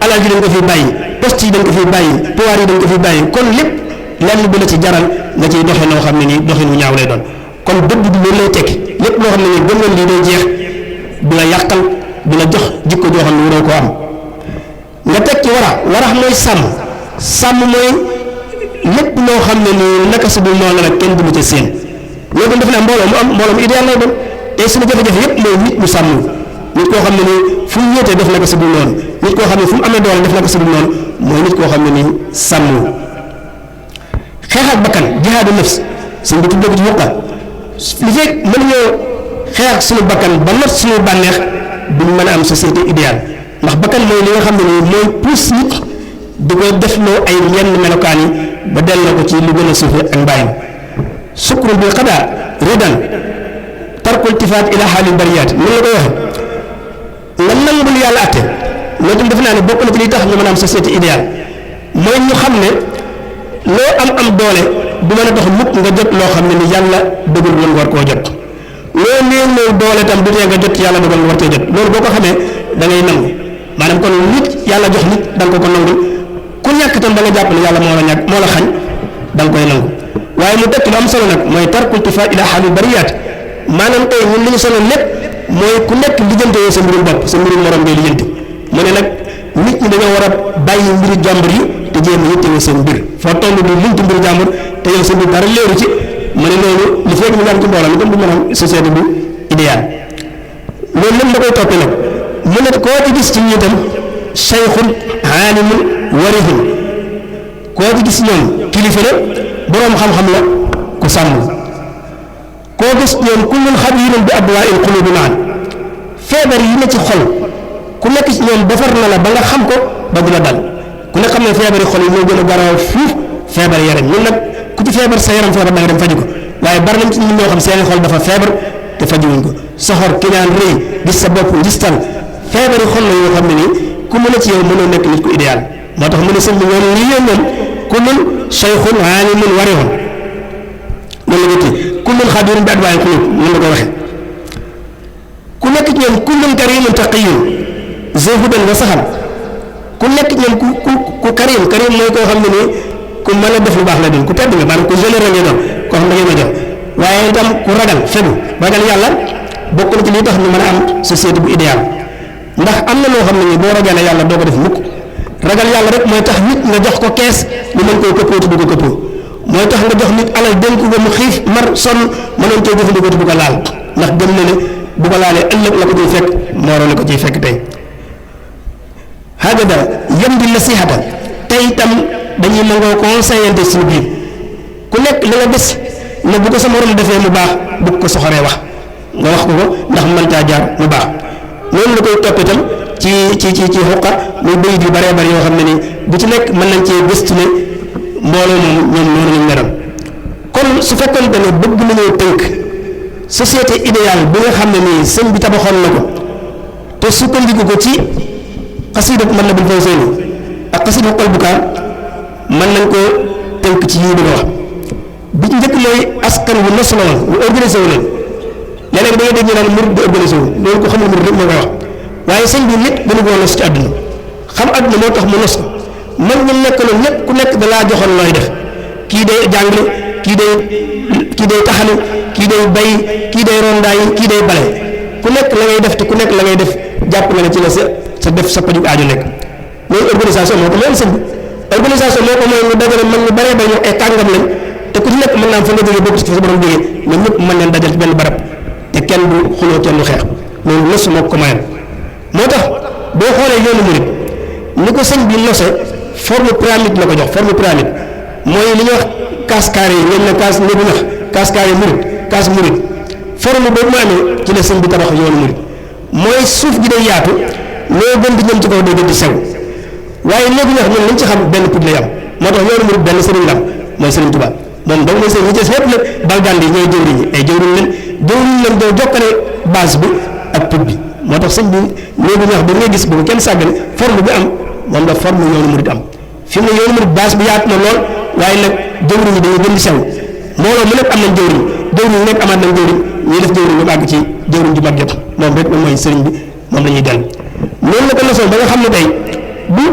alal ji dañ ko fi bàyyi poste yi dañ ko fi bàyyi pouvoir yi dañ ko fi bàyyi kon lépp lenn bu la ci jaral nga ciy doxee noo xam ne nii doxin wu ñaaw lay doon kon dëdd bi loolu lay tekki lépp loo xam ne nii gëm nañ lii day jeex du la yàqal du la jox jikko joo xam ne waroo koo am nga teg ci warax mooy sàmm mooy lépp loo xam ne nii naka su dul noonu la kenn du mu ca seen loolu def na mbooloo mu am mbooloo mu idéal lay doon tey suñu jafe-jafe yépp mooy nit mu sàmm nit koo xam ne nii fu mu wéetee def naka su dul noonu nit koo xam ne fu mu amee doole def naka su dul noonu mooy nit koo xam ne nii sàmm xeex ak bakkan jihaadu nafs suñ bi tuddee ko ci wuqa li fekk mënuñoo xeex suñu bakkan ba not suñu bànneex duñ mën a am société idéale ndax bakkan mooy li nga xam ne nii mooy pousse nit di ko defloo ay yenn melokaan yi ba delloo ko ci lu gën a suufe ak mbaayam sukru bil qadaa ridan tarkul tifaat ila xaalil bariyaat mën la koy waxe nga nangul yàlla atte loolu tam defe naa ne bokk na ci li tax ñu mën a am société idéale mooy ñu xam ne loo am doole du mën a tax mukk nga jot loo xam ne ni yàlla bëggul woon war koo jot loo néew doole tam du tee nga jot yàlla bëggoon war cee jot loolu boo ko xamee da ngay nangu maanaam kon nit yàlla jox nit da nga ko nangul ku ñàkk tam da nga jàpp ne yàlla moo la xañ da nga koy nangu waaye mu tekk lu am solo nag mooy tarkul tifaat ila xaalil bariyaat maanaam tey ñun li ñu solo lépp mooy ku nekk lijjante yoo sa mbirum bopp sa mbirum morom ngay lijjanti mu ne nag nit ñi dañoo war a bàyyi mbiri jàmbur yi te jéem a yittewoo seen mbir foo toll di lijjanti mbiri jàmbur te yow sa mbir dara leeru ci mu ne loolu li fekk ñu ngi am ci mbooloo mi comme du mën a am société bu idéal loolu lépp da koy toppee nag mu ne koo ci gis ci ñi itam sayxun aalimun warihun koo ci gis ñoom kilifa la boroom xam-xam la ku sàmm koo gis ñoom kullun xabiirun bi adwaa'il quluubi maan feebar yi ne ci xol ku nekk ci ñoom defar na la ba nga xam ko ba du la dal ku ne xam ne feebari xol yi moo gën a garaaw fuuf feebar yaram ñun nag ku ci feebar sa yaram feebar da nga dem faji ko waaye bari nañ ci ñun ñoo xam seeni xol dafa feebar te fajiwuñ ko soxor kiñaan rëy gis sa bopp ngistal feebari xol la yoo xam ne nii ku mën a ci yow mënoo nekk nit ku idéal moo tax mu ne sëñ bi ñoom lii yéen moom kullun sayxun aalimun warihun loolu la ñu kullun xabiirun bi adwaa'il quluub noonu la ko waxee ku nekk ci ñoom kullun kariimun taqiyyun zuhudan wa saxan ku nekk ñoom ku karim mooy koo xam ne nii ku mën a def lu baax la doon ku tedd nga maanaam ku généreux nga doon koo xam ne da ngeen ma jox waaye itam ku fegu ragal yàlla bokk na ci li tax ñu mën a am société bu idéal ndax am na loo xam ne nii boo ragalee yàlla doo ko def mukk ragal yàlla rek mooy tax nit nga jox ko kees mu mën koo këppoo te du ko këppoo mooy tax nga jox nit alal dénk ko mu xiif mar sonn mënoon cee jëfandikoo te du ko laal ndax gëm na ne bu ko laalee ëllëg la ko ciy fekk mooroo la ko ciy fekk tey hagada yam di nasihata tey itam dañuy nangoo conseillante suñu biir ku nekk li nga des ne bu ko sa morom defee mu baax bu ko soxoree wax nga wax ko ndax mën caa jaar mu baax loolu la koy topp itam ci xuqa muy bayit yu bëree bëri yoo xam ne nii bu ci nekk mën nañ cee gëstu ne mbooloo moom ñoom noonu lañ meroon. kon su fekkoon ne bëgg nañoo tënk société idéale bi nga xam ne nii sëñ bi tabaxoon na ko te sukkandiku ko ci xasida Matlabul Fawzayni ak xasida Huqqul Bukaa mën nañ ko tënk ci yii bi nga wax bi ci njëkk mooy askan wu nos la woon wu organisé wu leen léeg-léeg da ngay dégg ñu naan murid di organisé wu loolu ko xam ne murid rek moo koy wax waaye sëñ bi nit dañu koo nos ci àdduna xam àdduna moo tax mu nos ko man ñu nekk loolu ñëpp ku nekk da laa joxoon looy def kii day jàngale kii day taxani kii day bay kii day rondaay kii day bale ku nekk la ngay def te ku nekk la ngay def jàpp nga ne ci la sa def sa paju aajo nekk loolu organisation moo ko mooy sëñ bi organisation moo ko mooy ñu dajale mag ñu baree bay ñoo ay kàngam lañ te ku ci nekk mën naa fa nga jógee bokk ci sa borom jógee ñoom ñëpp mën leen dajal ci benn barab te kenn du xuloo kenn du xeex loolu nos moo ko mayoon moo tax boo xoolee yoonu murid ni ko sëñ bi nose forme pyramide la ko jox forme pyramide mooy li ñuy wax kaas carré yi ñoom ne kaas néegu ñax kaas carré murid kaas murid forme boobu mu amee ci la sëñ bi tabax yoonu murid mooy suuf gi day yaatu loo gën di jëm ci kaw day gën di sew waaye néegu ñax ñun liñ ci xam benn put lay am moo tax yoonu murid benn sëriñ la am mooy sëriñ Tuubaa moom donc mooy sëriñ ñi ci yëpp nag balgandi ñooy jëwriñ ñi ay jëwriñ leen doo jokkale base bi ak put bi moo tax sëñ bi néegu ñax ba ngay gis bu kenn sàggane forme bi am moom la forme yoonu murid am fi mu ne yoonu murid base bi yaatu na lool waaye nag jëwriñ ñi dañuy gën di sew mbooloo mu nekk am nañ jëwriñ jëwriñ nekk amaat nañ jëwriñ ñuy def jëwriñ ba àgg ci jëwriñ ju mag jot moom rek moom mooy sëriñ bi moom la ñuy dellu loolu la ko nosoon ba nga xam ne tey bu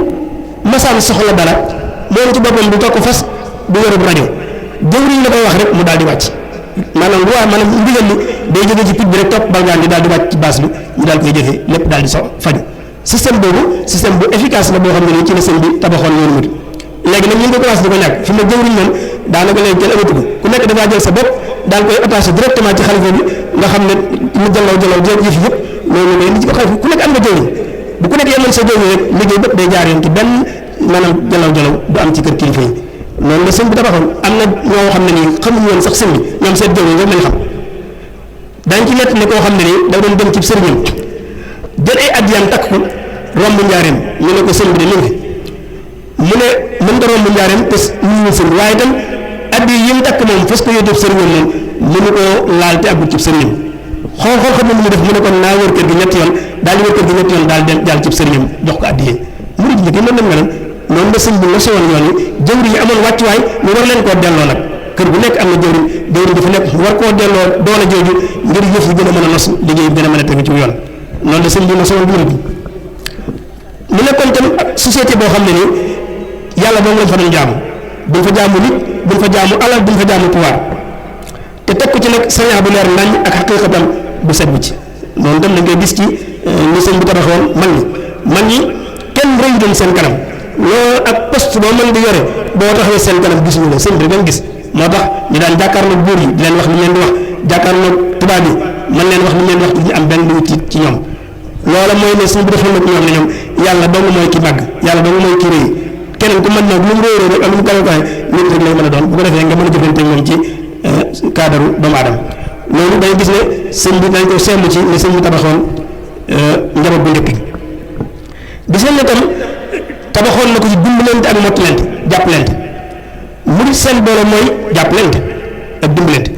masaan soxla dara moom ci boppam du toog ko fas du yorub rajo jëwriñ la koy wax rek mu daal di wàcc maanaam ndigal li day jóge ci pit bi rek topp balgaan di daal di wàcc ci baas bi ñu daal koy jëfee lépp daal di faju système boobu système bu efficace la boo xam ne nii ci la sëñ bi tabaxoon yoonu murid léegi nag ñu ngi ko commencé di ko ñàkk fi mu ne jëwriñ moom daanaka léegi kenn amatu ko ku nekk dafaa jël sa bopp daal koy attaché directement ci xalifa bi nga xam ne mu jëlaw jël yëf yëpp loolu lay li ci ko xalifa ku nekk am nga jëwriñ bu ku nekk yemoon sa jëwriñ rek liggéey bépp day jaar yoon ci benn maanaam jëlaw du am ci kër kilifa yi loolu la sëñ bi tabaxoon am na ñoo xam ne nii xamuñu woon sax sëñ bi ñoom seen jëwriñ rek lañ xam dañ ci nett ne koo xam ne nii da doon dem ci sëriñam jël ay addiyam takk ko romb njaareem ñu ne ko sëñ bi de li mu ne mën nga romb njaareem te ñu sëñ waaye itam addi yi mu takk moom fas ko yóbbu sëriñam moom mënu koo laal te àggul ci sëriñam xool xam ne mu def mu ne kon naa wër kër gi ñetti yoon daal di wër kër gi ñetti yoon daal dem jàll ci sëriñam jox ko addi murid yi noonu lañ meloon noonu la sëñ bi la sowoon yoon yi jëwriñ yi amoon wàccuwaay ñu war leen koo delloo nag kër bu nekk am na jëwriñ dafa nekk war koo delloo doole jooju ngir yëf yi gën a mën a nos liggéey bi gën a mën a tegu ci yoon noonu la sëñ bi la sowoon murid mu nekkoon tam société boo xam ne nii yàlla moom lañ fa doon jaamu duñ fa jaamu nit duñ fa jaamu alal duñ fa jaamu pouvoir te teg ko ci nag sañaa bu leer nañ ak xaqiiqatam bu set bi ci noonu tam dañ koy gis ci ni sëñ bi tabaxoon mag ñi kenn rëyu doon seen kanam loolu ak poste boo mën di yore boo taxawee seen kanam gisuñu la sëñ bi dañ gis moo tax ñu daan jàkkaarloog buur yi di leen wax li leen di wax jàkkaarloog tubaab yi mën leen wax li leen wax ñu am benn lu tiit ci ñoom loola mooy ne sëñ bi defoon na ko ñoom ne ñoom yàlla dong mooy ki màgg yàlla dong mooy ki rëy keneen ku mën nag lu mu réeré rek ak lu mu kawe kawe nit rek lay mën a doon bu ko defee nga mën a jëfante moom ci cadre doomu aadama loolu day gis ne sëñ bi dañ ko seetlu ci ne sëñ bi tabaxoon njaboot bu njëkk gis nañ ne tam tabaxoon na ko ci dimbalante ak mottalante jàppalante murid seen boole mooy jàppalante ak dimbalante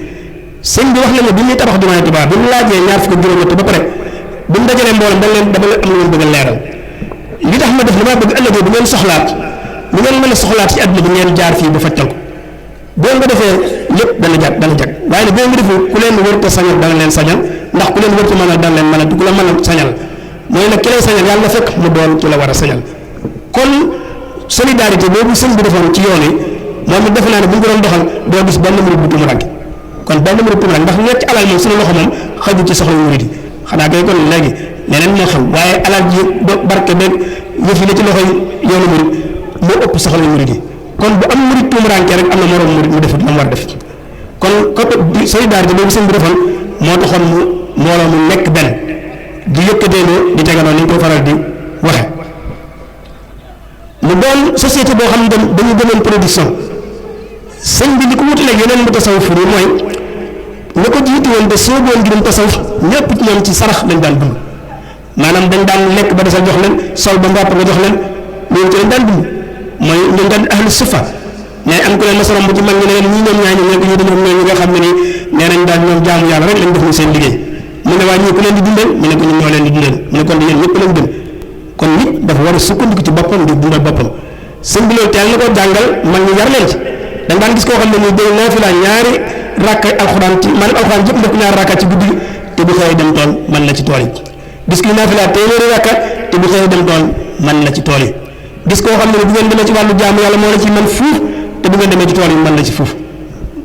sëñ bi wax na ne bi ñuy tabax jumaa Tuubaa bi mu laajee ñaar fukk juróom-ñett ba pare bi mu dajalee mboolem dama leen am lu ngeen bëgg a leeral li tax ma def li ma bëgg ëllëgee bu ngeen soxlaat lu ngeen mën a soxlaat ci àdduna bi ngeen jaar fii ba fajtal ko boo nga defee lépp dana jag waaye nag boo nga defee ku leen wër te sañal dana leen sañal ndax ku leen wër te mënal dana leen mënal ku la mën a sañal mooy nag ki lay sañal yàlla na fekk mu doon ci la war a sañal kon solidarité boobu sëñ bi defoon ci yoon yi moom it defe naa ne bu ñu ko doon doxal doo gis benn murid bu tumurànke kon benn murid tumurànke ndax ñett alal moom suñu loxo moom xajul ci soxla murid yi xanaa kay kon léegi leneen moo xam waaye alal ji barke beeg yëf yi la ci loxoy yoonu murid moo ëpp soxla murid yi kon bu am murid tumurànke rek am na moroom murid mu defut la mu war a def kon côté solidarité boobu sëñ bi defoon moo taxoon mu mbooloo mu nekk benn di yëkkateeloo di tegaloo ni ñu koy faral di waxe mu doon société boo xam ne dañu gënoon production sëñ bi li ko wutaleeg yeneen mu tasawuf yi mooy la ko jiitu woon te sooboon gi dem tasawuf ñëpp ñoom ci sarax lañ daan dund maanaam dañ daan lekk ba desal jox leen sol ba ngopp nga jox leen loolu ci lañ daan dund mooy ñoom daan ahlu sufa mais am ku leen masaram bu ci mag ñu ne leen ñii ñoom ñaa ñu nekk ñu dañoo ñoo ñi nga xam ne nii nee nañ daal ñoom jaamu yàlla rek lañ def ñu seen liggéey mu ne waa ñii ku leen di dundal mu ne ko ñun ñoo leen di dundal mu ne kon di yéen ñëpp lañ gën kon nit dafa war a sukkandiku ci boppam di dundal boppam sëñ bi loolu teel na ko jàngal mag ñu yar leen ci dañ daan gis koo xam ne nii day naafila ñaari rakka alxuraan ci maanaam alxuraan jëpp def ñaari rakka ci guddi te bu xëyee dem tool man la ci tool yi gis ki naafila téeméeri rakka te bu xëyee dem tool man la ci tool yi gis koo xam ne bu ngeen demee ci wàllu jaamu yàlla moo la ci man fuuf te bu ngeen demee ci tool yi man la ci fuuf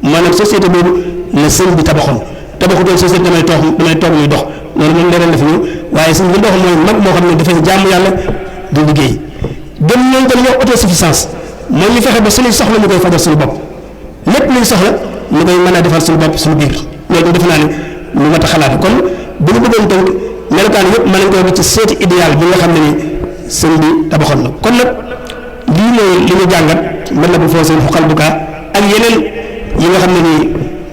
maanaam société boobu la sëñ bi tabaxoon tabaxutoon société damay toog muy dox loolu moom leneen la fi ñëw waaye sëñ bi dox mooy mag moo xam ne dafay jaamu yàlla di liggéey gëm ñooñu tamit ñoo autosuffisance mooy ñu fexe ba suñuy soxla ñu koy fajal suñu bopp lépp luñ soxla ñu koy mën a defal suñu bopp suñu biir loolu defe naa ne lu mat a xalaat kon bu ñu bëggoon tënk melokaan yëpp mën nañ koy ci seeti idéal bi nga xam ne ni sëñ bi tabaxoon na kon nag lii mooy li ñu jàngat mën na bu foo seen xuqal bu kaa ak yeneen yi nga xam ne nii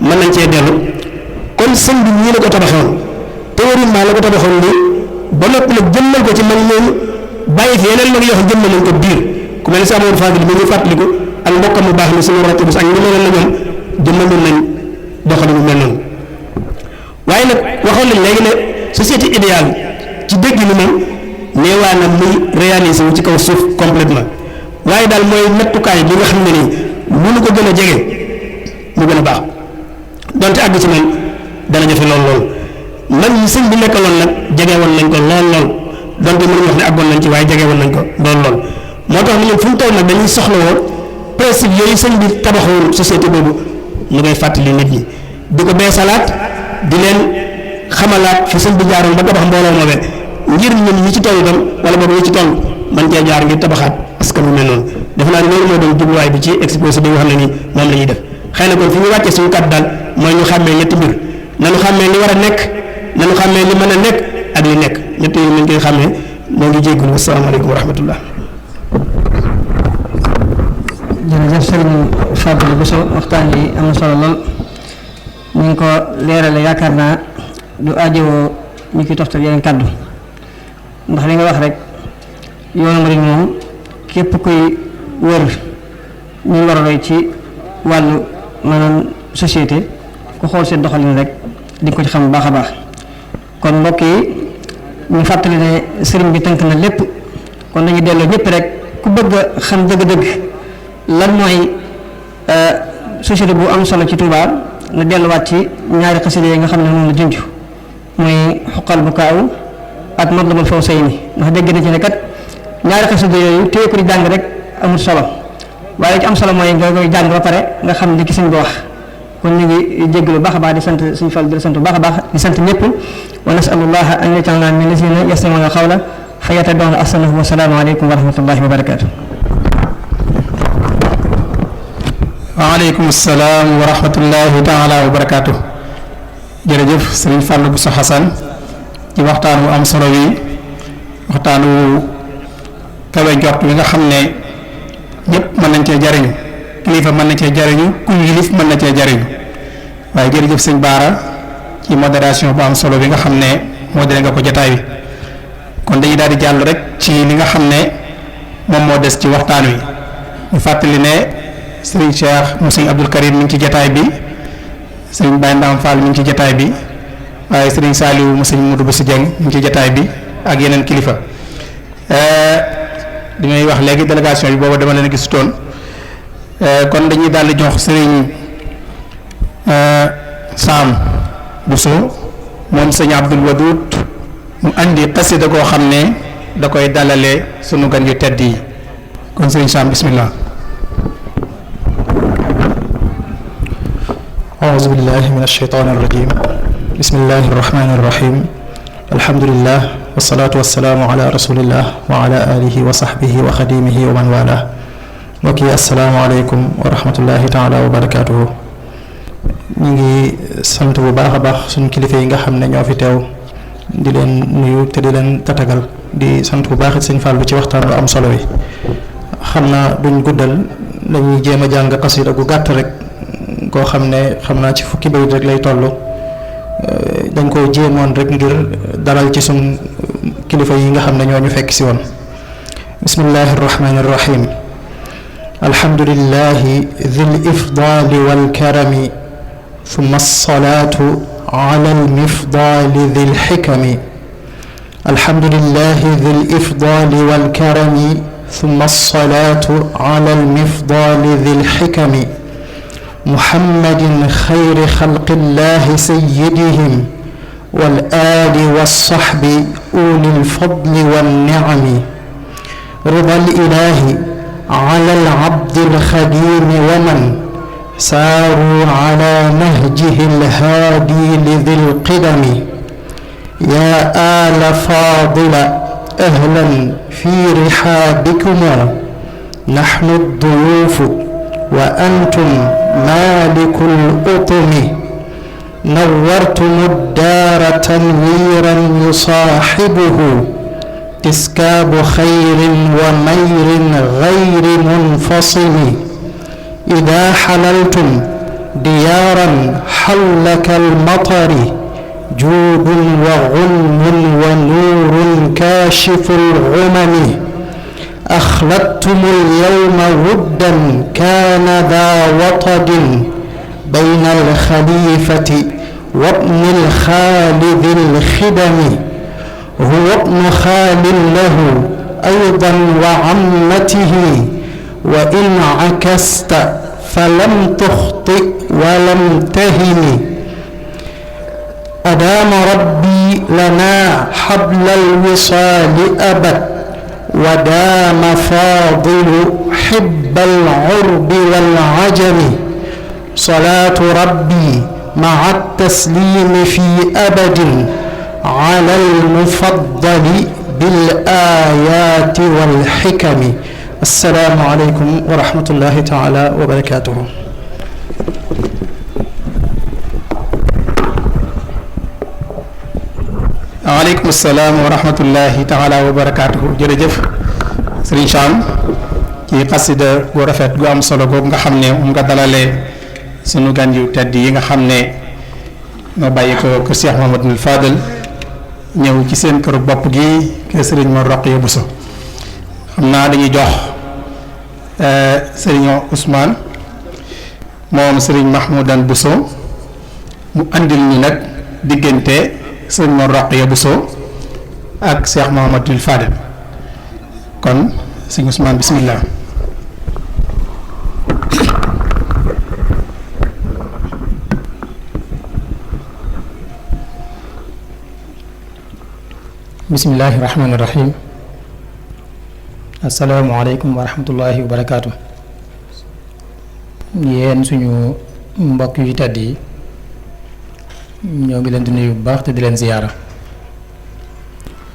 mën nañ cee dellu kon sëñ bi ñii la ko tabaxoon théoriquement la ko tabaxoon nii ba noppi nag jëmmal ko ci mag ñooñu bàyyi fi yeneen mag yoo xam jëmmal nañ ko biir ku mel ni si Amadou Fadil mi ñu fàttaliku ak mbokkam mu baax ni suñu rakk bis ak ñu meloon na ñoom jëmmaloon nañ doxalin bu mel noonu waaye nag waxoon nañ léegi ne société idéale ci dégg ni moom neewaa na muy réaliser wu ci kaw suuf complètement waaye daal mooy nattukaay bi nga xam ne nii lu nu ko gën a jege mu gën a baax donte àgg ci man dana jafe lool man ñi sëñ bi nekkaloon nag jege woon nañ ko lool donte mënuñu wax ne àggoon nañ ci waaye jege woon nañ ko lool moo tax ñun fu mu toll nag dañuy soxlawoo principe yooyu sëñ bi tabaxoon société boobu ñu koy fàttali nit ñi di ko beesalaat di leen xamalaat fi sëñ bi jaaroon ba tabax mbooloo moomee ngir ñun ñi ci toll itam wala boobu ñi ci toll man cee jaar ngir tabaxaat parce que mu mel noonu def naa ne loolu moo doon jubluwaay bi ci exposé bi nga xam ne nii moom la ñuy def xëy na kon fi ñu wàccee suñu kat daal mooy ñu xàmmee ñetti mbir nañu xàmmee li war a nekk nañu xàmmee li mën a nekk ak li nekk ñett yi ñu koy xàmmee moo ngi jéggul wasalaamaaleykum wa rahmatullah. jërëjëf sëriñ Fadilou Bousso waxtaan yi am na solo lool ñu ngi ko leerale yaakaar naa du aajowoo ñu koy toftal yeneen kàddu ndax li nga wax rek yoonu murid moom képp kuy wër ñu war a roy ci wàllu maanaam société ku xool seen doxalin rek di ko ci xam bu baax a baax kon mbokk yi ñu fàttali ne sëriñ bi tënk na lépp kon dañuy delloo ñëpp rek ku bëgg a xam dëgg-dëgg lan mooy société bu am solo ci Touba na delluwaat ci ñaari xasida yi nga xam ne moom la junj muy xuqal bu kaaw ak Matlabul Fawzayni ndax dégg na ci ne kat ñaari xasida yooyu téye ko di jàng rek amul solo waaye ci am solo mooy nga koy jàng ba pare nga xam li ki sëñ bi wax kon ñu ngi jéggalu baax a baax di sant suñu Fall di sant bu baax a baax di sant ñëpp wa nasalullaha an yaj'alna min lazina yastami'una qawla fa yattabi'una ahsanahu wa salaamu aleykum wa rahmatullahi wa barakatuh. waaleykum salaam wa rahmatullahi taala wa barakaatu. jërëjëf sëriñ Fallou Bousso Hassane ci waxtaan wu am solo wi waxtaan wu kawe njort wi nga xam ne ñëpp mën nañ cee jariñu kilifa mën na cee jariñu ku yilif mën na cee jariñu waaye jërëjëf sëñ Baara ci modération bu am solo bi nga xam ne modéré nga ko jotaay bi kon dañuy daal di jàll rek ci li nga xam ne moom moo des ci waxtaan wi ñu fàttali ne sëriñ Cheikh mu sëriñ Abdul Karim mi ngi ci jataay bi sëriñ Baye Ndam Fall mi ngi ci jataay bi waaye sëriñ Saliou mu sëriñ Modou Bousso Dieng mi ngi ci jataay bi ak yeneen kilifa li may wax léegi délégation bi booba dama leen a gisutoon kon dañuy daal di jox sëriñ Sam Bousso moom sëriñ Abdul Wadud mu andi xasida koo xam ne da koy dalalee sunu gan yu tedd yi kon sëriñ Sam bismillah. أعوذ بالله من الشيطان الرجيم بسم الله الرحمن الرحيم الحمد لله والصلاة والسلام على رسول الله وعلى آله وصحبه وخديمه ومن والاه وكي السلام عليكم ورحمة الله تعالى وبركاته نيجي سنت bu baax a baax suñu kilifa yi nga xam ne ñoo fi teew di leen nuyu te di leen tatagal di sant bu baax Sëñ Fallu ci waxtaan bu am solo wi xam naa duñ guddal dañuy jéem a jàng xasida gu gàtt rek koo xam ne xam naa ci fukki bayit rek lay toll dañ koo jéemoon rek ngir dalal ci suñ kilifa yi nga xam ne ñoo ñu fekk si woon. bismillahi irrahmani irrahim. alhamdulillahi dhil ifdali wal karami thumma as-salatu ala al-mifdali dhil hikami. alhamdulillahi dhil ifdali wal karami thumma as-salatu ala al-mifdali dhil hikami. muhammadin khayri khalqillahi sayyidihim wal ali was sahbi ulil fadli wan ni'ami. رضا الإله على العبد الخديم ومن ساروا على نهجه الهادي لذي القدم. يا آل فاضل أهلا في رحابكم نحن الضيوف وأنتم مالك الأطم. نورتم الدار تنويرا يصاحبه تسكاب خير ومير غير منفصل. إذا حللتم ديارا حل كالمطر جود وغنم ونور كاشف الغمم. أخلدتم اليوم ودا كان ذا وطد بين الخليفة وابن الخالد الخدم. هو ابن خال له أيضا وعمته وإن عكست فلم تخطئ ولم تهم. أدام ربي لنا حبل الوصال أبد ودام فاضل حب العرب والعجم. صلاة ربي مع التسليم في أبد على المفضل بالآيات والحكم. السلام عليكم ورحمة الله تعالى وبركاته. waaleykum salaam wa rahmatullahi taala wa barakaatuhu. jërëjëf Serigne Cham ci xasida gu rafet gu am solo googu nga xam ne moom nga dalalee sunu gan yu tedd yi nga xam ne nga bàyyi ko kër Cheikh Mouhamadoul Fadel ñëw ci seen këru bopp gi kër Serigne Mor Rokhaya Bousso. xam naa dañuy jox Serigne Ousmane moom Serigne Mahmoudan Bousso mu andil ñu nag diggante Serigne Mor Rokhaya Bousso ak Cheikh Mouhamadoul Fadel. kon Serigne Ousmane bismillah. bismillahi rahmaani rahim. asalaamualeykum wa rahmatullahi wa barakaatu. yéen suñu mbokk yu tedd yi ñoo ngi leen di nuyu bu baax te di leen ziyaara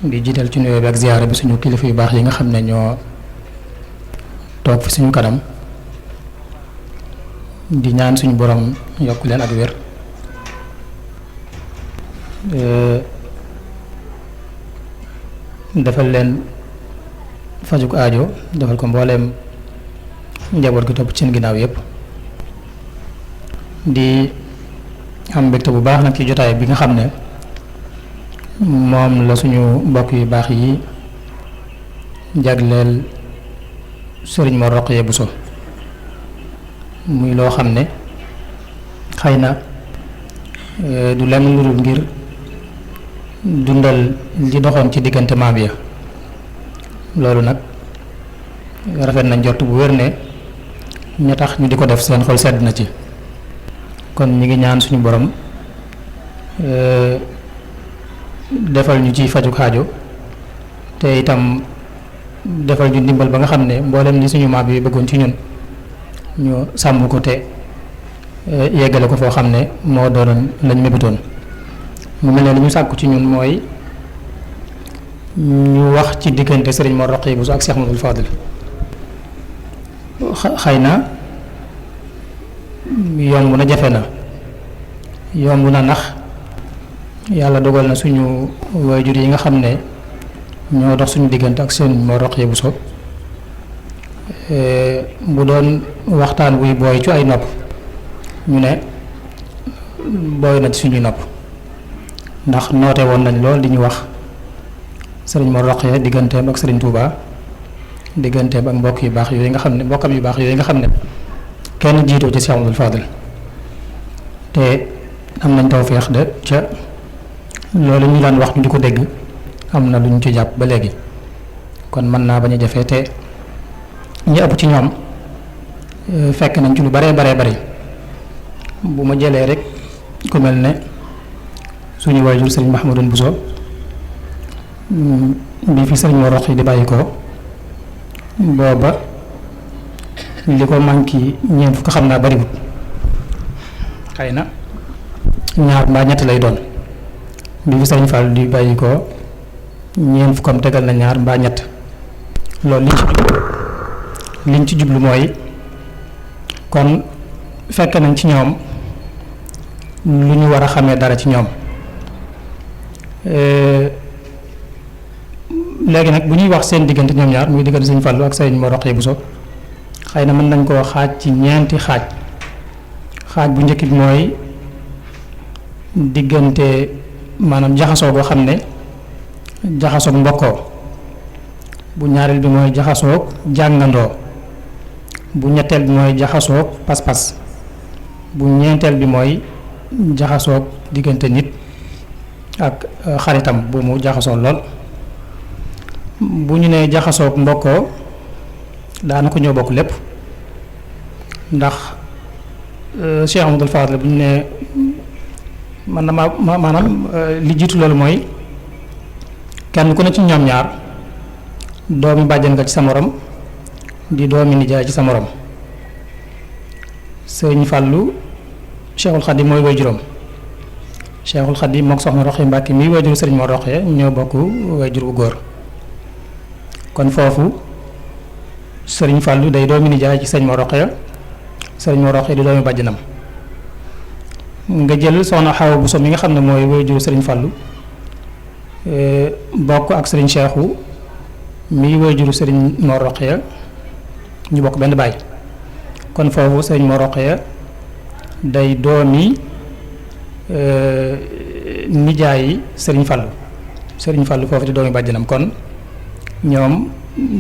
di jiital ci nuyoo bi ak ziyaara bi suñu kilifa yu baax yi nga xam ne ñoo toog fi suñu kanam di ñaan suñu borom yokk leen ak wér. defal leen fajuk aajo defal ko mbooleem njaboot gi topp ci seen ginnaaw yépp di am mbégte bu baax nag ci jotaay bi nga xam ne moom la suñu mbokk yu baax yi jagleel Serigne Mor Rokhaya Bousso muy loo xam ne xëy na du lenn lu dul ngir dundal li doxoon ci diggante maam ya. loolu nag rafet na njort bu wér ne ña tax ñu di ko def seen xol sedd na ci. kon ñi ngi ñaan suñu borom defal ñu ci faju xaajo te itam defal ñu ndimbal ba nga xam ne mboolem li suñu maam yi bëggoon ci ñun ñu sàmm ko te yeggale ko foo xam ne moo doonoon lañ mébitoon. mu mel ne li ñu sàkku ci ñun mooy ñu wax ci diggante Serigne Mor Rokhaya Bousso ak Cheikh Mouhamadoul Fadel. xëy na yomb na jafe na yomb na ndax yàlla dogal na suñu waajur yi nga xam ne ñoo dox suñu diggante ak Serigne Mor Rokhaya Bousso bu doon waxtaan buy booy ci ay nopp ñu ne booy na ci suñuy nopp ndax noote woon nañ lool di ñu wax sëriñ Mor Roqee digganteem ak sëriñ Touba digganteem ak mbokk yu baax yooyu nga xam ne mbokkam yu baax yooyu nga xam ne kenn jiitoo ci Cheikh Amadou Fadil te am nañ tawfeex de ca loolu ñu daan wax ñu di ko dégg am na lu ñu ci jàpp ba léegi kon mën naa bañ a jafe te ñi ëpp ci ñoom fekk nañ ci lu baree bari bu ma jëlee rek ku mel ne suñu waajur sëriñ Mahamadoun Bousso bi fi sëriñ Mor Roqee di bàyyi ko booba li ko manqué ñeent fukk xam naa bariwut xëy na ñaar mbaa ñett lay doon bi fi sëriñ Fall di bàyyi ko ñeent fukkam tegal na ñaar mbaa ñett loolu liñ ci jublu mooy kon fekk nañ ci ñoom lu ñu war a xamee dara ci ñoom léegi nag bu ñuy wax seen diggante ñoom ñaar muy diggante sëriñ Fallu ak sëriñ Mor Roqee Bousso xëy na mën nañ koo xaaj ci ñeenti xaaj bu njëkk bi mooy diggante maanaam jaxasoo boo xam ne jaxasoog mbokkoo bu ñaareel bi mooy jaxasoog jàngandoo bu ñetteel bi mooy jaxasoog pas-pas bu ñeenteel bi mooy jaxasoog diggante nit ak xaritam bu mu jaxasoo lool bu ñu nee jaxasoog mbokkoo daanaka ñoo bokk lépp ndax Cheikh Amadou Fadil bu ñu nee man na maanaam li jiitu loolu mooy kenn ku ne ci ñoom ñaar doomi bàjjan nga ci sa morom di doomi nijaay ci sa morom sëñ Fallu Cheikhul Khadim mooy waajuram Cheikhul Khadim mook soxna Roqee Mbàkke mii waajuru sëriñ Mor Roqee ñoo bokk waajur bu góor kon foofu sëriñ Fallu day doomi nijaay ci sëriñ Mor Roqee sëriñ Mor Roqee di doomi bàjjanam nga jël soxna Xawa Bousso mi nga xam ne mooy waajuru sëriñ Fallu bokk ak sëriñ Cheikhu mii waajuru sëriñ Mor Roqee ñu bokk benn baay kon foofu sëriñ Mor Roqee day doomi nijaayi sëriñ Fallu foofu di doomi bàjjanam kon ñoom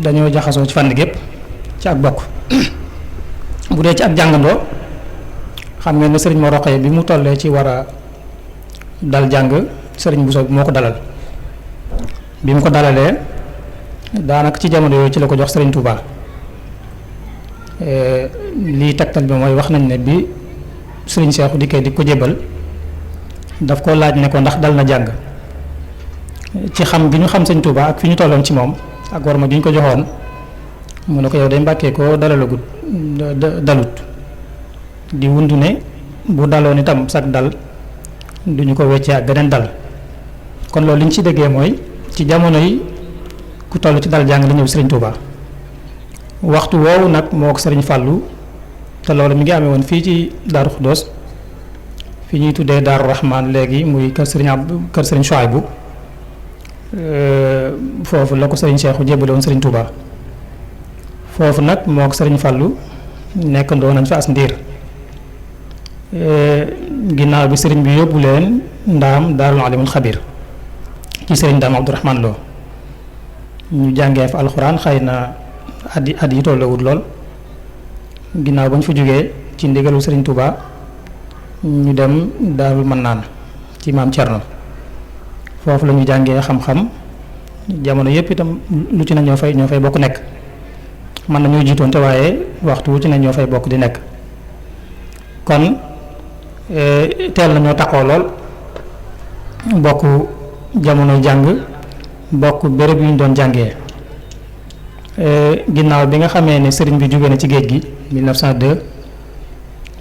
dañoo jaxasoo ci fànn gépp ci ak bokk bu dee ci ak jàngandoo xam ngeen ne sëriñ Mor Roqee bi mu tollee ci war a dal jàng sëriñ Bousso bi moo ko dalal bi mu ko dalalee daanaka ci jamono yooyu ci la ko jox sëriñ Touba lii tegtal bi mooy wax nañ ne bi sëriñ Seexu dikkee di ko jébbal daf ko laaj ne ko ndax dal na jàng ci xam gi ñu xam sëriñ Touba ak fi ñu tolloon ci moom ak war ma gi ñu ko joxoon mu ne ko yow day mbàkkee ko dalalagut dalut di wundu ne bu daloon itam sag dal duñu ko weccee ak beneen dal kon loolu li ñu ci déggee mooy ci jamono yi ku toll ci dal jàng la ñëw sëriñ Touba waxtu woowu nag moo ko sëriñ Fallu te loolu mi ngi amee woon fii ci Daaru Xuddoos fi ñuy tuddee Daaru Rahman léegi muy kër sëriñ Chouaïbou foofu la ko sëriñ Cheikhu jébbale woon sëriñ Touba foofu nag moo ko sëriñ Fallu nekkandoo nañ fa as ndiir ginnaaw bi sëriñ bi yóbbu leen ndaam Daarul Alimul Xabir ci sëriñ Ndaam Abdourahman Lo ñu jàngee fa alxuraan xëy na at yi tollawut lool ginnaaw ba ñu fa jógee ci ndigalu sëriñ Touba ñu dem Daarul Mannaan ci maam Cerno foofu la ñu jàngee xam-xam jamono yépp itam lu ci ne ñoo fay bokk nekk mën nañoo jiitoonte waaye waxtu wu ci ne ñoo fay bokk di nekk kon teel nañoo taxoo lool bokk jamono jàng bokk béréb yu ñu doon jàngee ginnaaw bi nga xamee ne sëriñ bi jóge na ci géej gi 1902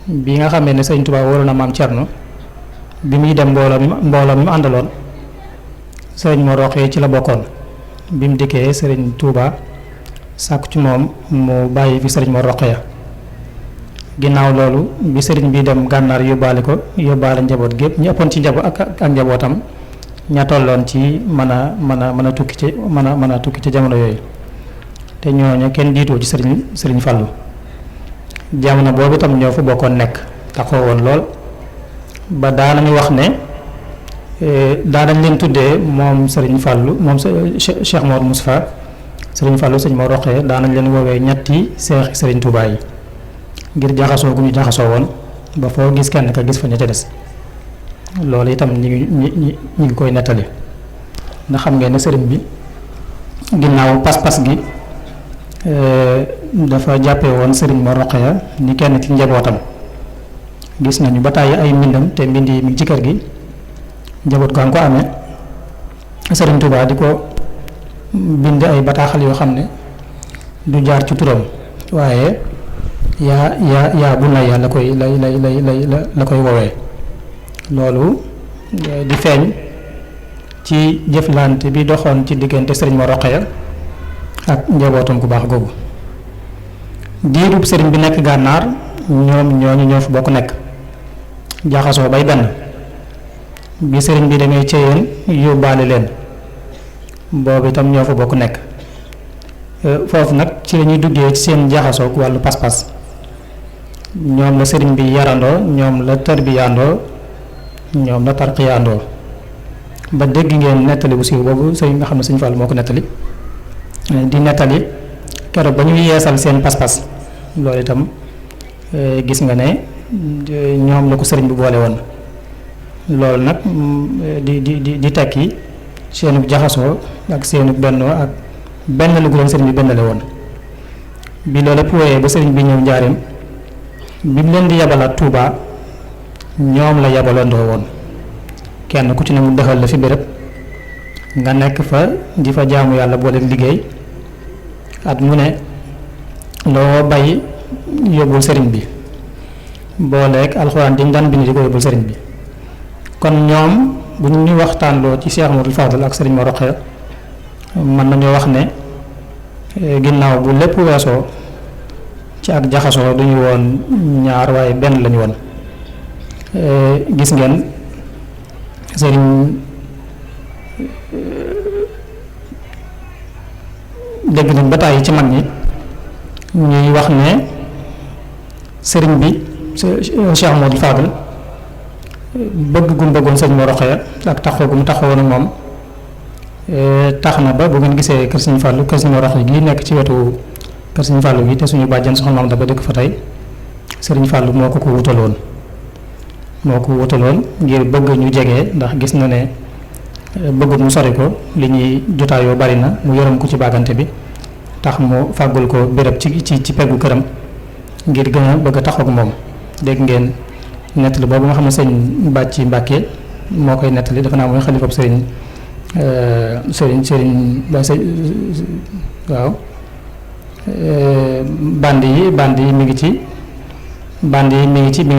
bi nga xamee ne sëriñ Touba wóolu na maam Cerno bi muy dem mbooloo mi mu àndaloon sëriñ Mor Roqee ci la bokkoon bi mu dikkee sëriñ Touba sàkku ci moom mu bàyyi fi sëriñ Mor Roqee ginnaaw loolu bi sëriñ bi dem gànnaar yóbbaale njaboot gépp ñu ëppoon ci njaboot ak njabootam ña tolloon ci mën a tukki ci jamono yooyu te ñooñu kenn diitoo ci sëriñ Fallu jamono boobu itam ñoo fa bokkoon nekk taxoo woon lool ba daanañu wax ne daanañ leen tuddee moom Serigne Fallou moom Cheikh Mor Moustapha Serigne Fallou sëñ Mor Roqee daanañ leen woowee ñetti seexi Serigne Touba yi ngir jaxasoo gu ñu jaxasoo woon ba foo gis kenn ka gis fa ña ca des loolu itam ñi ngi koy nettali ndax xam ngeen ne sëriñ bi ginnaaw pas-pas gi dafa jàppee woon Serigne Mor Roqee ni kenn ci njabootam gis nañu ba tàyyi ay mbindam te mbind yi mi ngi ci kër gi njaboot gaa ngi ko amee Serigne Touba di ko bind ay bataaxal yoo xam ne du jaar ci turam waaye yaa bu nay la koy la koy woowee loolu di feeñ ci jëflante bi doxoon ci diggante Serigne Mor Roqee ak njabootam ku baax googu diirub sëriñ bi nekk gànnaar ñooñu ñoo fi bokk nekk jaxasoo bay benn bi sëriñ bi demee Ceyeen yóbbaale leen boobu itam ñoo fa bokk nekk foofu nag ci la ñuy duggee ci seen jaxasoo ak wàllu pas-pas ñoom la sëriñ bi yarandoo ñoom la tarbiyaandoo ñoom la tarqiyaandoo ba dégg ngeen nettali bu siiw boobu sëriñ nga xam ne sëriñ Fall moo ko nettali di nettali keroog ba ñu yeesal seen pas-pas loolu itam gis nga ne ñoom la ko sëriñ bi boole woon loolu nag di tekki seenu jaxasoo ak seenu bennoo ak benn lu gu leen sëriñ bi bennale woon bi loolu lépp wooyee ba sëriñ bi ñëw njaareem bi mu leen di yabalaat Touba ñoom la yabalandoo woon kenn ku ci ne mu dëxal la fi béréb nga nekk fa di fa jaamu yàlla boole liggéey at mu ne loo bay yóbbul sëriñ bi booleeg alxuraan diñ daan bind di ko yóbbul sëriñ bi kon ñoom bu ñu waxtaanloo ci Cheikh Mouhamadou Fadal ak sëriñ Mor Roqee mën nañoo wax ne ginnaaw bu lépp weesoo ci ak jaxasoo duñu woon ñaar waaye benn lañu woon gis ngeen sëriñ dégg nañ ba tàyyi ci mag ñi ñuy wax ne sëriñ bi Cheikh Mouhamadou Fadal bëgg gu mu bëggoon sëriñ Mor Roqee ak taxaw gu mu taxawoon ak moom tax na ba bu ngeen gisee kër sëriñ Fallou kër sëriñ Mor Roqee gi nekk ci wetu kër sëriñ Fallou gi te suñu bàjjan soxna Maam Daba dëkk fa tey sëriñ Fallou moo ko wutaloon ngir bëgg ñu jege ndax gis na ne bëggut mu sori ko li ñuy jotaayoo bari na mu yërëm ko ci bàggante bi tax mu fàggul ko béréb ci peggu këram ngir gën a bëgg a taxaw ak moom dégg ngeen nettali boobu nga xam ne sëñ Bàcci Mbàkke moo koy nettali dafa naa mooy xalifab sëriñ waaw band yi mi ngi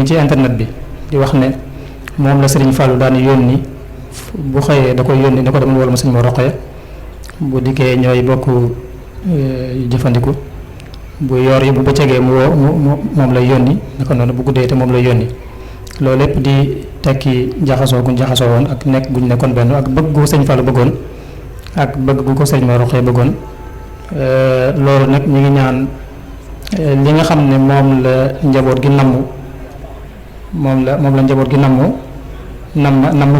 ci internet bi di wax ne moom la sëriñ Fallou daan yónni bu xëyee da koy yónni ne ko demal wala ma sëñ Mor Roqee bu dikkee ñooy bokk jëfandiku bu yor yi bu bëccëgee mu woo moom lay yónni naka noonu bu guddee te moom lay yónni loolu lépp di tekki jaxasoo guñ jaxasoo woon ak nekk guñ nekkoon benn ak bëgg gu sëñ Fallou bëggoon ak bëgg gu ko sëñ Mor Roqee bëggoon loolu nag ñu ngi ñaan li nga xam ne moom la njaboot gi namm moom la njaboot gi namm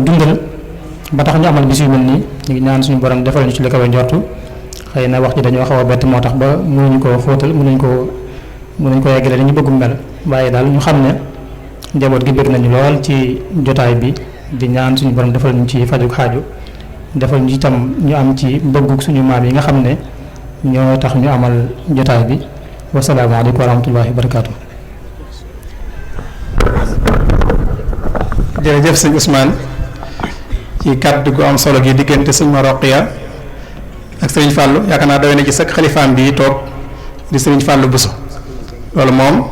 dundal ba tax ñu amal bis yu mel nii ñu ngi ñaan suñu borom defal ñu ci li kawe njortu xëy na wax ji dañoo xaw a bett moo tax ba mënuñu ko xóotal mënuñ ko yeggale dañu bëggum mel waaye daal ñu xam ne njaboot gi bëgg nañu lool ci jotaay bi di ñaan suñu borom defal ñu ci faju xaaju defal ñu itam ñu am ci bëggug suñu maam yi nga xam ne ñoo tax ñu amal jotaay bi wasalaamaaleykum wa rahmatullahi wa barakaatu. jërëjëf sëñ Ousmane ci kàddu gu am solo gi diggante sëñ Mor Roqee ak sëriñ Fallou yaakaar naa doy na ci sëkk xalifaam bi toog di sëriñ Fallou Bousso loolu moom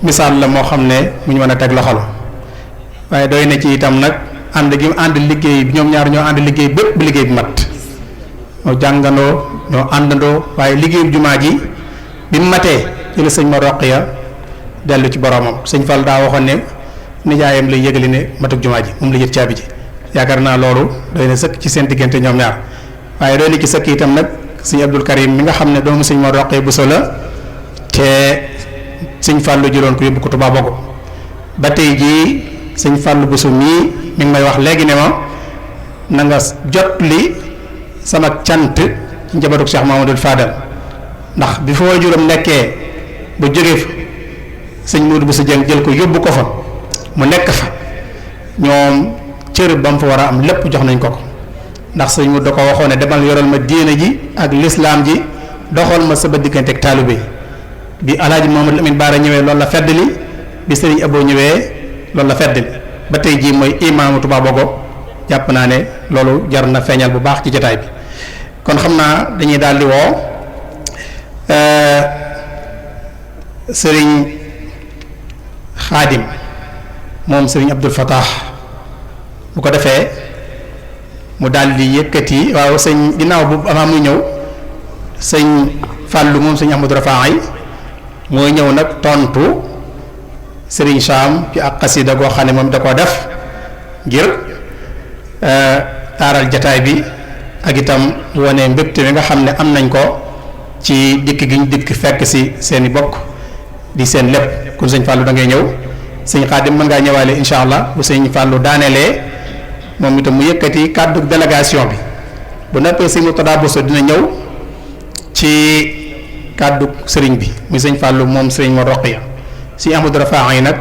misaal la moo xam ne mu ñu mën a teg loxo la waaye doy na ci itam nag ànd gi mu ànd liggéey bi ñoom ñaar ñoo ànd liggéey bépp bu liggéey bi mat ñoo jàngandoo ñoo àndandoo waaye liggéeyu jumaa ji bi mu matee ci la sëñ Mor Roqee dellu ci boromam sëñ Fallou daa waxoon ne nijaayam lay yëgali ne matuk jumaa ji moom la yët caabi ji yaakaar naa loolu doy na sëkk ci seen diggante ñoom ñaar waaye doy na ci sëkk itam nag sëñ Abdul Karim mi nga xam ne doomu sëñ Mor Roqee Bousso la te sëñ Fallou jëloon ko yóbbu ko Touba Bogo ba tey jii sëñ Fallou Bousso mii mi ngi may wax léegi ne ma na nga jot li sama cant ci njabootu Cheikh Mamadou Fadal ndax bi fa waajuram nekkee ba jógee fa sëñ Modou Bousso Dieng jël ko yóbbu ko fa mu nekk fa ñoom cër ba mu fa war a am lépp jox nañ ko ko ndax sëñ Modou da ko waxoon ne demal yoral ma diine ji ak lislaam ji doxal ma sama diggante ak taalibe bi alaaji Mamadou Lamine Bara ñëwee loolu la feddali bi sëriñ Abo ñëwee loolu la feddali ba tey jii mooy imaamu Touba Bogo jàpp naa ne loolu jar na feeñal bu baax ci jotaay bi kon xam naa dañuy daal di woo sëriñ Xaadim moom sëriñ Abdul Fattah bu ko defee mu daal di yëkkati waaw sëñ ginnaaw bu avant muy ñëw sëñ Fàllu moom sëñ Ahmadou Rafaay mooy ñëw nag tontu sëriñ Saam ci ak xasida goo xam ne moom da koo def ngir taaral jataay bi ak itam wane mbégte mi nga xam ne am nañ ko ci dikk gi ñu dikk fekk si seeni bokk di seen lépp kon sëñ Fàllu da ngay ñëw sëñ Xaadim mën ngaa ñëwaale incha allah bu sëñ Fàllu daaneelee moom itam mu yëkkati kàddu délégation bi bu nekkee sëñ Murtada Bousso dina ñëw ci kàddu sëriñ bi muy sëñ Fàllu moom sëriñ Mor Roqiya sëñ Ahmadou Rafaay yi nag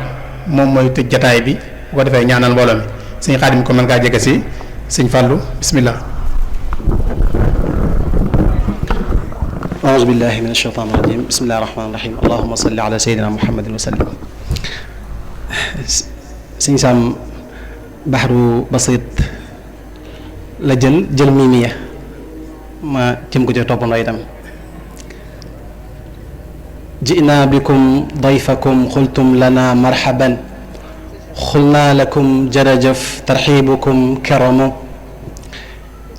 moom mooy tëj jataay bi bu ko defee ñaanal mbooloo mi sëñ Xaadim ko mën ngaa jege si sëñ Fàllu bismillah. أعوذ بالله من الشيطان الرجيم بسم الله الرحمن الرحيم اللهم صل على سيدنا محمد وسلم sëñ Sam baxru basit la jël miimiya ma jëm ko ci toppandoo itam ji'na bikum dayfakum xultum lana marhaban xulna lakum jarajaf tarxibukum karamu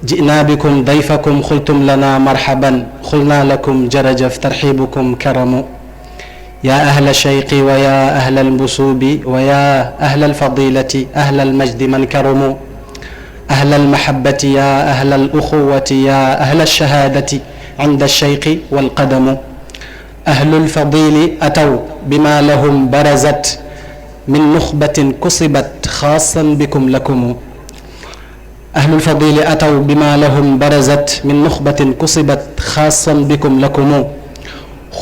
ji'na bikum dayfakum xultum lana marhaban xulna lakum jarajaf tarxibukum karamu يا أهل الشيق ويا أهل البسوب ويا أهل الفضيلة أهل المجد من كرموا أهل المحبة يا أهل الأخوة يا أهل الشهادة عند الشيق والقدم أهل الفضيل أتوا بما لهم برزت من نخبة كسبت خاصا بكم لكم أهل الفضيل أتوا بما لهم برزت من نخبة كسبت خاصا بكم لكم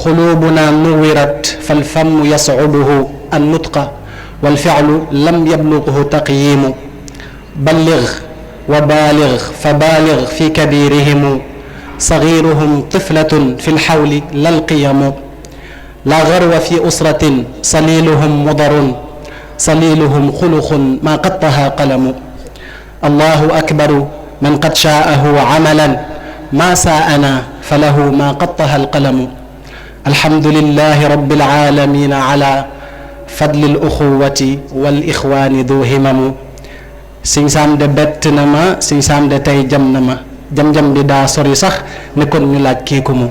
قلوبنا نورت فالفم يصعده النطق والفعل لم يبلغه تقييم بلغ وبالغ فبالغ في كبيرهم صغيرهم طفلة في الحول لا القيم لا غرو في أسرة صليلهم مضر صليلهم خلق ما قطها قلم الله أكبر من قد شاءه عملا ما ساءنا فله ما قطها القلم الحمد لله رب العالمين على فضل الأخوة والإخوان ذو همم sëñ Sam de bett na ma sëñ Sam de tey jam na ma jam-jam bi daa sori sax ne kon ñu laaj kii ko mu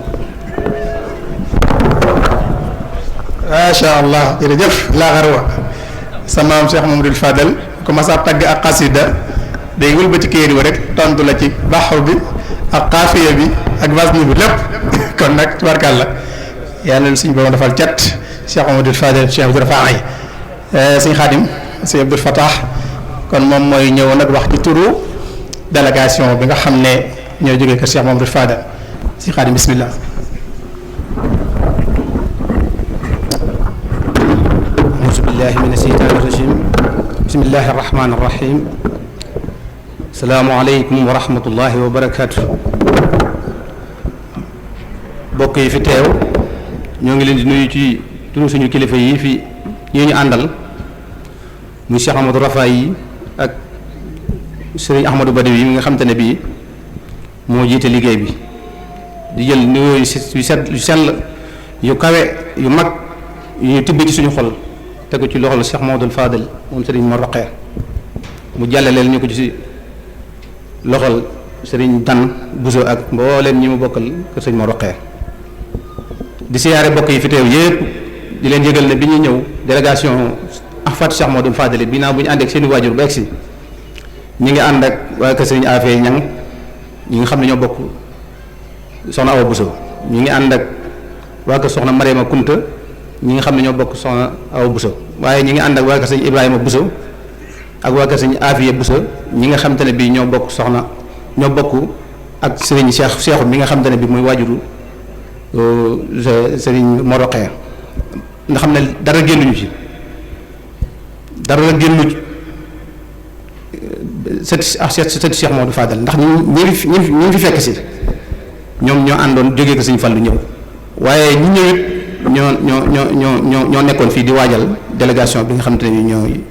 macha allah jërëjëf laa xarwa sa maam Cheikh Mamadou Fadal commencé a tagg ak xasida day wëlbati kéeri wa rek tontu la ci baxru bi ak xaafiya bi ak wasni bi lépp kon nag tubarkàlla yàlla suñ boroom defal cat Cheikh Mamadou Fadal Cheikh Abdou Rafaay sëñ Xaadim sëñ Abdou Fattah kon moom mooy ñëw nag wax ci turu délégation bi nga xam ne ñoo jógee kër Cheikh Mamadou Fadal sëñ Xaadim bismillah أعوذ بالله من الشيطان الرجيم بسم الله الرحمن الرحيم السلام عليكم ورحمة الله وبركاته bokk yi fi teew ñoo ngi leen di nuyu ci turu suñu kilifa yi fi ñu àndal muy Cheikh Amadou Rafaay yi ak Serigne Ahmadou Badawi yi nga xam te ne bii moo jiite liggéey bi di jël nuyoo yu set yu sell yu kawe yu mag yu ñu tibb ci suñu xol tegu ci loxol Cheikh Mamadou Fadal moom Serigne Mor Roqee mu jàllaleel ñu ko ci loxol Serigne Dan Bousso ak mbooleem ñi mu bokkal kër Serigne Mor Roqee di siyaare bokk yi fi teew yépp di leen yëgal ne bi ñuy ñëw délégation Ahfad Cheikh Mamadou Fadal bi naa bu ñu ànd ak seeni waajur ba egsi ñi ngi ànd ak waa kër Serigne Afee Ñang ñi nga xam ne ñoo bokk soxna Awa Bousso ñi ngi ànd ak waa kër soxna Mariama Kunta ñi nga xam ne ñoo bokk soxna Awa Bousso waaye ñi ngi ànd ak waa kër Serigne Ibrahima Bousso ak waa kër sëñ Afiya Busa ñi nga xamante ne bii ñoo bokk soxna ñoo bokk ak sëriñ Cheikhu mi nga xamante ne bii muy waajuru sëriñ Moroqee nga xam ne dara génnuñu ci dara génnu sëti Cheikh Modou Fadal ndax ñi fi fekk si ñoom ñoo àndoon jógee ko sëñ Fallu ñëw waaye ñi ñëwit ñoo nekkoon fii di waajal délégation bi nga xamante ne bii ñooy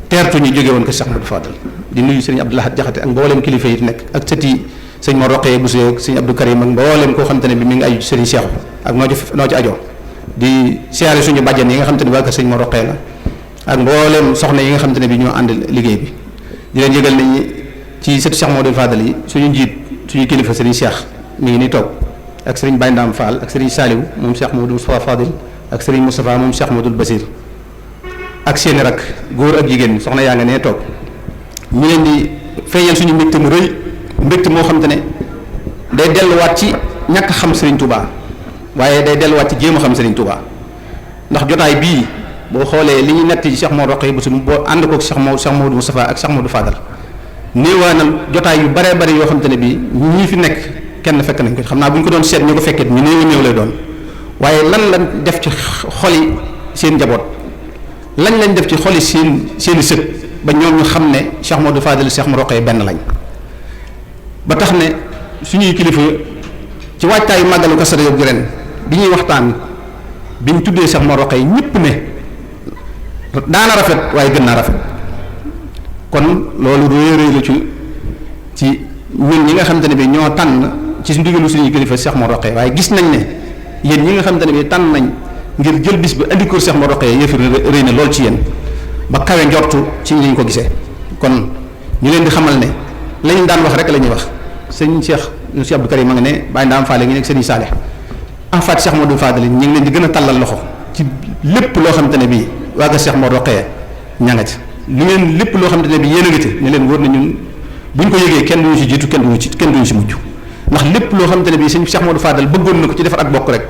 teertu ñu jóge woon ko Cheikh Modou Fadal di nuyu sëriñ Abdou Lahad Jaxate ak mboolem kilifa yi nekk ak sëti sëñ Mor Roqee bu ak sëñ Abdou Karim ak mboolem koo xamante ne bi mi ngi aju sëriñ Cheikh ak noo ci ajoo di siyaare suñu bàjjan yi nga xamante ne waa kër sëñ Mor Roqee la ak mboolem soxna yi nga xamante ne bi ñoo ànd liggéey bi di leen yëgal nañ ci sëti Cheikh Modou Fadal yi suñu njiit suñu kilifa sëriñ Cheikh mi ngi ni toog ak sëriñ Baye Ndam Fall ak sëriñ Saliou moom Cheikh Modou Fadil ak sëriñ Moustapha moom Cheikh Modou Basir ak seeni rak góor ak jigéen soxna yaa nga nee toog ñu leen di feeñal suñu mbégte mu rëy mbégte moo xam te ne day delluwaat ci ñàkk xam Serigne Touba waaye day delluwaat ci jéem a xam Serigne Touba ndax jotaay bii boo xoolee li ñu nett ci Cheikh Modou Roqee bu boo ànd koog Cheikh Modou Moustapha ak Cheikh Modou Fadal néewaanal jotaay yu baree bari yoo xam te ne bii ñii fi nekk kenn fekk nañ ko xam naa bu ñu ko doon seet ñu ko fekkee ñu néew lay doon waaye lan lañ def ci xoli seen njaboot lañ def ci xoli seeni sët ba ñoom ñu xam ne Cheikh Modou Fadal Cheikh Modou Roqee benn lañ ba tax ne suñuy kilifa ci waajtaayu màggalu Kazu Rajab gi ren bi ñuy waxtaan bi ñu tuddee Cheikh Modou Roqee ñëpp ne daana rafet waaye gën naa rafet kon loolu réy la ci ñun ñi nga xamante ne bi ñoo tànn ci ndigalu suñuy kilifa Cheikh Modou Roqee waaye gis nañ ne yéen ñi nga xamante ne bi tànn nañ ngir jël bis bi andi ko Cheikh Modou Roqee yëfi rëy na lool ci yéen ba kawe njortu ci ñu ko gisee kon ñu leen di xamal ne lañu daan wax rek la ñuy wax sëñ Cheikh Abdou Karim ma nga ne Baye Ndam Fall ngi nekk sëñ Saleh en fait Cheikh Modou Fadal ñu ngi leen di gën a tàllal loxo ci lépp loo xamante ne bii waa ga Cheikh Modou Roqee ña nga ci lu ngeen lépp loo xamante ne bii yéen a ngi ci ne leen wóor na ñun bu ñu ko yëgee kenn duñu ci jiitu kenn duñu ci mujj ndax lépp loo xamante ne bii sëñ Cheikh Modou Fadal bëggoon na ko ci defar ak bokk rek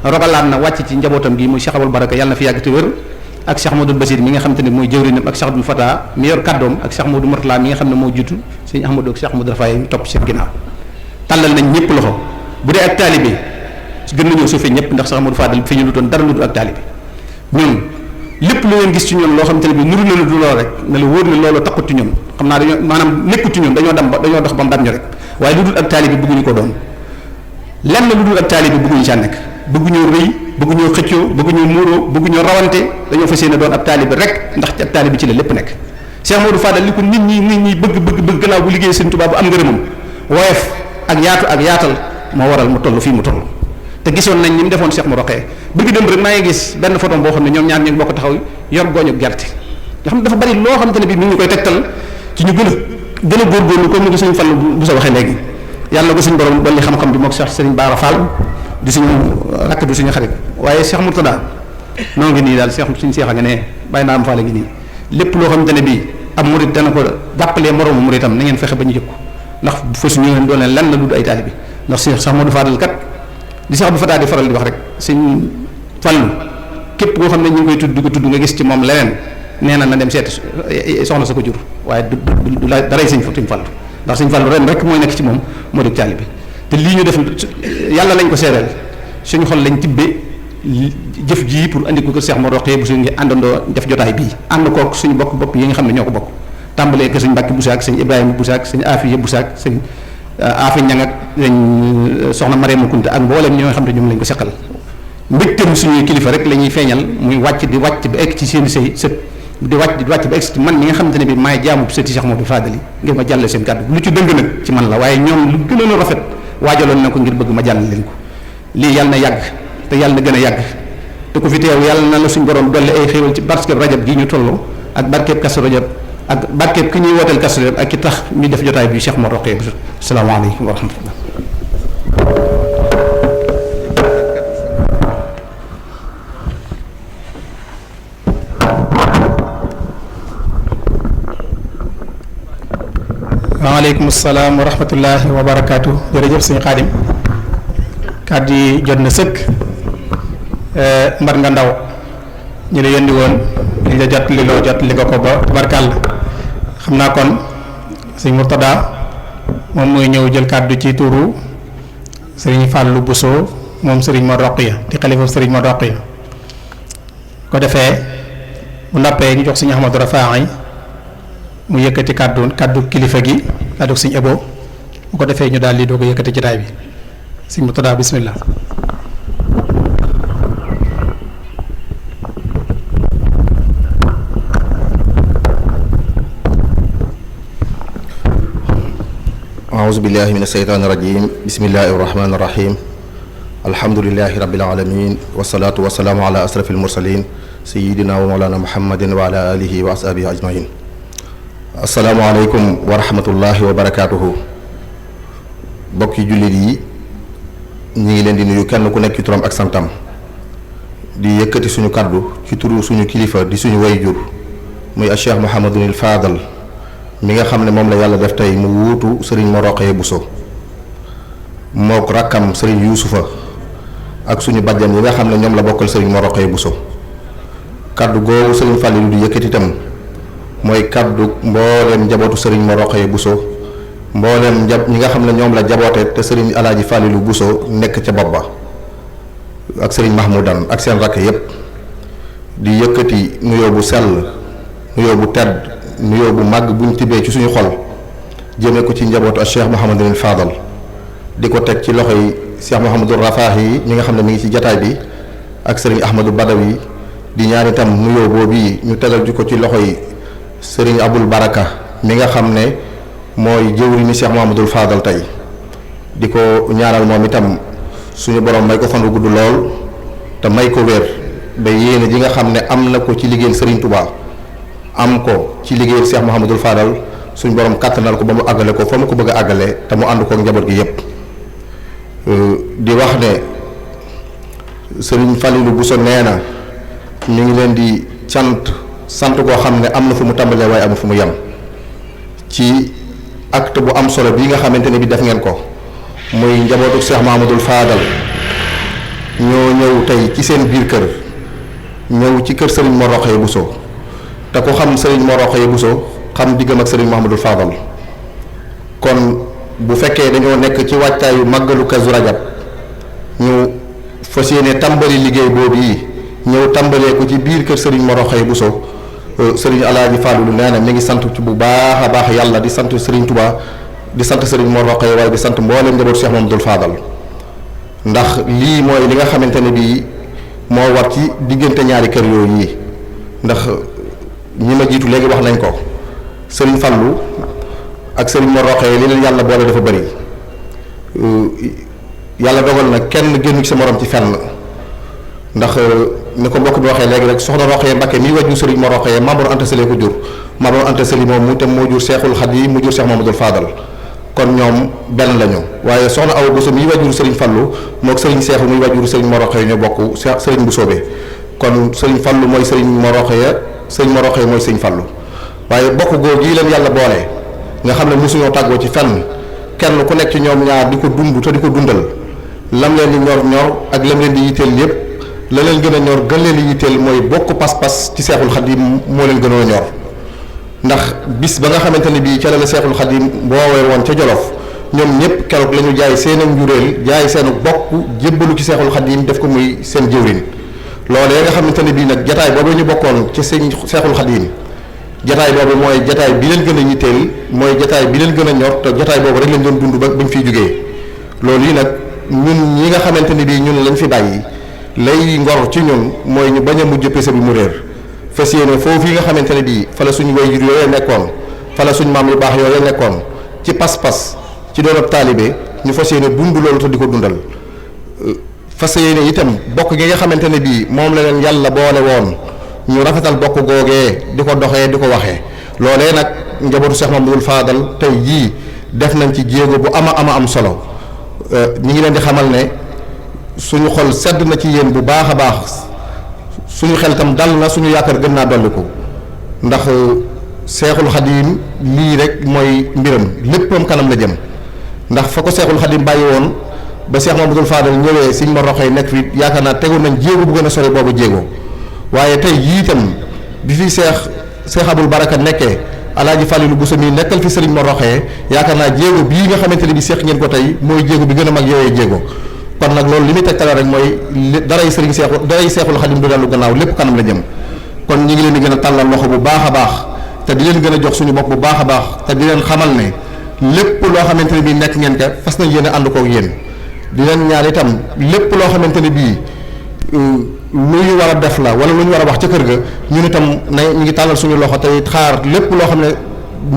rogalaat na wàcc ci njabootam gi muy Cheikh Abul Baraka yàlla na fi yàgg te wér ak Cheikh Modou Basir mi nga xam te ne mooy jëwrinam ak Cheikh Abdou Fatah mi yor kàddoom ak Cheikh Modou Mourtala mi nga xam ne moo jiitu sëñ Ahmadou ak Cheikh Modou Rafaay mi topp seen ginnaaw tàllal nañ ñëpp loxo bu dee ak taalibe gën nañoo suufee ñëpp ndax Cheikh Modou Fadal fi ñu lu doon dara lu dul ak taalibe ñun lépp lu ngeen gis ci ñun loo xam te ne bi nuru na lu du lool rek ne la wóor ne loolu taxut ci ñun xam naa dañoo maanaam nekkut ci ñun dañoo dox ba mu dam ñu rek waaye lu dul ak taalibe bëgguñu ko doon lenn lu dul ak taalibe bëgguñu caa nekk bëgguñoo rëy bëgguñoo xëccoo bëgguñoo muuroo bëgguñoo rawante dañoo fas yéene doon ab taalibe rek ndax ci ab taalibe ci la lépp nekk Cheikh Modou Fadal li ko nit ñi bëgg gannaaw bu liggéey Sëriñ Tuubaa bu am ngërëmam woyof ak yaatal moo waral mu toll fii mu toll te gisoon nañ ni mu defoon Cheikh Modou Roqee bëgg dem rek maa ngi gis benn photo boo xam ne ñoom ñaar ñu bokk taxaw yor gooñu gerte nga xam ne dafa bari loo xam te ne bi mi ngi koy tegtal ci ñu gën a góorgóorlu comme ni ko Sëriñ Fallu bu sa waxee léegi yàlla ko suñu borom dolli xam-xam bi mook Cheikh Serigne Bara Fall di suñu rakk di suñu xarit waaye Cheikh Mourtada noo ngi nii daal suñu Cheikh a nga ne bàyyi naa am Fall ngi nii lépp loo xamante ne bii ab murit dana ko jàppalee moroomu muritam na ngeen fexe ba ñu jëkku ndax fa suñu leen doon lan la dud ay taalibe ndax Cheikh Modou Fadal kat di Cheikh Abdou Fatah di faral di wax rek Sëñ Fallu képp koo xam ne ñu ngi koy tudd di ko tudd nga gis ci moom leneen nee na dem seeti soxna sa ko jur waaye du la daray Sëñ Fallu ndax Sëñ Fallu ren rek mooy nekk ci moom moo di taalibe te lii ñu def yàlla lañ ko seedeel suñu xol lañ tibbee jëf jii pour andi ko kër Cheikh Modou Roqee bu suñu ngi àndandoo def jotaay bii ànd kook suñu bopp yi nga xam ne ñoo ko bokk tàmbalee kër sëñ Mbàkke Busa ak sëñ Ibrahima Busa ak sëñ Afiya Busa ak sëñ Afi Ñang ak sëñ soxna Mariama Kunta ak mboolem ñoo xam ne ñoom lañ ko seqal mbégteem suñuy kilifa rek la ñuy feeñal muy wàcc ba egg ci seen say sët di wàcc ba egg ci man mi nga xamante ne bi maay jaamu sëti Cheikh Modou Fadal yi ngir ma jàlle seen kàddu lu ci dëng nag ci man la waaye ñoom lu gënoon a rafet waajaloon na ko ngir bëgg ma jàll leen ko lii yàlla na yàgg te yàlla na gën a yàgg te ku fi teew yàlla na la suñu borom dolli ay xéewal ci barkeb rajab gi ñu tolloo ak barkeb Kazu Rajab ak barkeb ki ñuy wooteel Kazu Rajab ak ki tax ñu def jotaay bi Cheikh Modou Roqee asalaamaaleykum wa rahmatullah. waaleykum salaam wa rahmatullahi wa barakaatu jërëjëf sëñ Xaadim kàddu yi jot na sëkk mbar nga ndaw ñu la yëndi woon li la jot li ko ba tabarkàll xam naa kon sëñ Murtada moom mooy ñëw jël kàddu ci turu sëriñ Fallou Bousso moom sëriñ Mor Roqiya di xalifa sëriñ Mor Roqiya ko defee bu noppee ñu jox sëñ Ahmadou Rafaay mu yëkkati kàddu kilifa gi kàddu sëñ Ebo bu ko defee ñu daal di doo ko yëkkati jotaay bi sëñ Murtada bismillah. أعوذ بالله من الشيطان الرجيم بسم الله الرحمن الرحيم الحمد لله رب العالمين والصلاة والسلام على أشرف المرسلين سيدنا ومولانا محمد وعلى آله وأصحابه أجمعين السلام عليكم ورحمة الله وبركاته bokki jullit yi ñi ngi leen di nuyu kenn ku nekk ci turam ak santam di yëkkati suñu kaddu ci turu suñu kilifa di suñu wayjur muy Cheikh Mouhamadul Fadal mi nga xam ne moom la yàlla def tey mu wuutu sëriñ Mor Roqaya Bousso mook rakkam sëriñ Yuusufa ak suñu bajjan yi nga xam ne ñoom la bokkal sëriñ Mor Roqaya Bousso kaddu googu sëriñ Fàllilu di yëkkati itam mooy kaddu mbooleem njabootu sëriñ Mor Roqaya Bousso mbooleem ñi nga xam ne ñoom la jaboote te sëriñ Alaaji Fàllilu Bousso nekk ca bopp ba ak sëriñ Mahmoudan ak seen rakk yépp di yëkkati nuyoo bu sell nuyoo bu tedd nuyoo bu màgg buñ tibbee ci suñu xol jëmee ko ci njabootu ak Cheikh Mouhamadul Fadal di ko teg ci loxo yi Cheikh Mouhamadul Rafahi yi ñi nga xam ne mi ngi ci jataay bi ak sëriñ Ahmadou Badawi di ñaan itam nuyoo boobu yi ñu tegal ji ko ci loxo yi sëriñ Abul Baraka mi nga xam ne mooy jëwriñu Cheikh Mouhamadul Fadal tey di ko ñaanal moom itam suñu borom may ko fan wu gudd lool te may ko wér ba yéene ji nga xam ne am na ko ci liggéeyal sëriñ Touba am ko ci liggéeyal Cheikh Mouhamadul Fadal suñ borom kàttanal ko ba mu àggale ko fa mu ko bëgg a àggale te mu ànd kook njaboot gi yépp di wax ne sëriñ Fallilou Bousso nee na mi ngi leen di sant koo xam ne am na fu mu tàmbalee waaye amul fu mu yem ci acte bu am solo bii nga xamante ne bi def ngeen ko muy njabootu Cheikh Mouhamadul Fadal ñoo ñëw tey ci seen biir kër ñëw ci kër sëriñ Mor Roqaya Bousso te ko xam sëriñ Mor Roqaya Bousso xam diggam ak sëriñ Mouhamadul Fadal kon bu fekkee dañoo nekk ci wàccaayu màggalu Kazu Rajab ñu fas yéene tàmbali liggéey boobu yi ñëw tàmbalee ko ci biir kër sëriñ Mor Roqaya Bousso sëriñ Alaaji Fàllilu nee na mi ngi sant ci bu baax a baax yàlla di sant sëriñ Touba di sant sëriñ Mor Roqaya waaye di sant mboolem njabootu Cheikh Mouhamadul Fadal ndax lii mooy li nga xamante ne bii moo war ci diggante ñaari kër yooyu yi ndax ñi ma jiitu léegi wax nañ ko sëriñ Fallu ak sëriñ Mor Roqaya li leen yàlla boole dafa bari yàlla dogal na kenn génnu ci sa morom ci fenn ndax ni ko mbokk bi waxee léegi rek soxna Roqaya Mbakke mii wajju sëriñ Mor Roqaya Maam Mor Anta Sali ko jur Maam Mor Anta Sali moom mu itam moo jur Seexul Xadiim mu jur Cheikh Mouhamadul Fadal kon ñoom benn lañu waaye soxna Awa Bousso mii wajjuru sëriñ Fallu mook sëriñ Seexu muy wajjuru sëriñ Mor Roqaya ñoo bokk sëriñ bu soobee kon sëriñ Fallu mooy sëriñ Mor Roqaya sëriñ Mor Roqaya mooy sëriñ Fallu waaye bokk góor gii leen yàlla boole nga xam ne mosuñoo tàggoo ci fenn kenn ku nekk ci ñoom ñaar di ko dund te di ko dundal lam leen di ñor ak lam leen di yitteel yépp la leen gën a ñor gën leen di yitteel mooy bokk pas-pas ci Seexul Xadiim moo leen gënoo ñor ndax bis ba nga xamante ne bii ca la Seexul Xadiim boowee woon ca Jolof ñoom ñëpp keroog la ñu jaay seen njuréel jaay seen bokk jébbalu ci Seexul Xadiim def ko muy seen jëwriñ loolee nga xamante ne bii nag jataay boobu ñu bokkoon ci seen Seexul Xadiim jataay boobu mooy jataay bi leen gën a yitteel mooy jataay bi leen gën a ñor te jataay boobu rek lañ doon dund ba bañ fiy jógee loolu yi nag ñun ñi nga xamante ne bii ñun lañ fi bàyyi lay ngor ci ñun mooy ñu bañ a mujj pese bi mu réer fas yéene foofu yi nga xamante ne bii fa la suñu waajur yooyu nekkoon fa la suñu maam yu baax yooyu nekkoon ci pas-pas ci doon ab taalibe ñu fas yéene dund loolu te di ko dundal fas yéene itam bokk gi nga xamante ne bii moom la leen yàlla boole woon ñu rafetal bokk googee di ko doxee di ko waxee loolee nag njabootu Cheikh Mouhamadul Fadal tey jii def nañ ci jéego bu ama am solo ñi ngi leen di xamal ne suñu xol sedd na ci yéen bu baax a baax suñu xel tam dal na suñu yaakaar gën naa dolliku ndax Seexul Xadiim lii rek mooy mbiram léppam kanam la jëm ndax fa ko Seexul Xadiim bàyyi woon ba Cheikh Mouhamadul Fadal ñëwee Sëriñ Mor Roqaya nekk fi yaakaar naa tegoon nañ jéego bu gën a sori boobu jéego waaye tey jii itam bi fi Cheikh Abul Baraka nekkee Alaaji Fàllilu Buso mi nekkal fi Serigne Mor Rokhaya yaakaar naa jéego bii nga xamante ne bi seeq ngeen ko tey mooy jéego bi gën a mag yooyee jéego kon nag loolu li muy tegtale rek mooy daray Serigne Seexul Xadim du dellu gannaaw lépp kanam la jëm kon ñi ngi leen di gën a tàllal loxo bu baax a baax te di leen gën a jox suñu bopp bu baax a baax te di leen xamal ne lépp loo xamante ne bii nekk ngeen ka fas nañ yéen a ànd koog yéen di leen ñaan itam lépp loo xamante ne bii lu ñu war a def la wala lu ñu war a wax ca kër ga ñun itam ñu ngi tàllal suñu loxo tey xaar lépp loo xam ne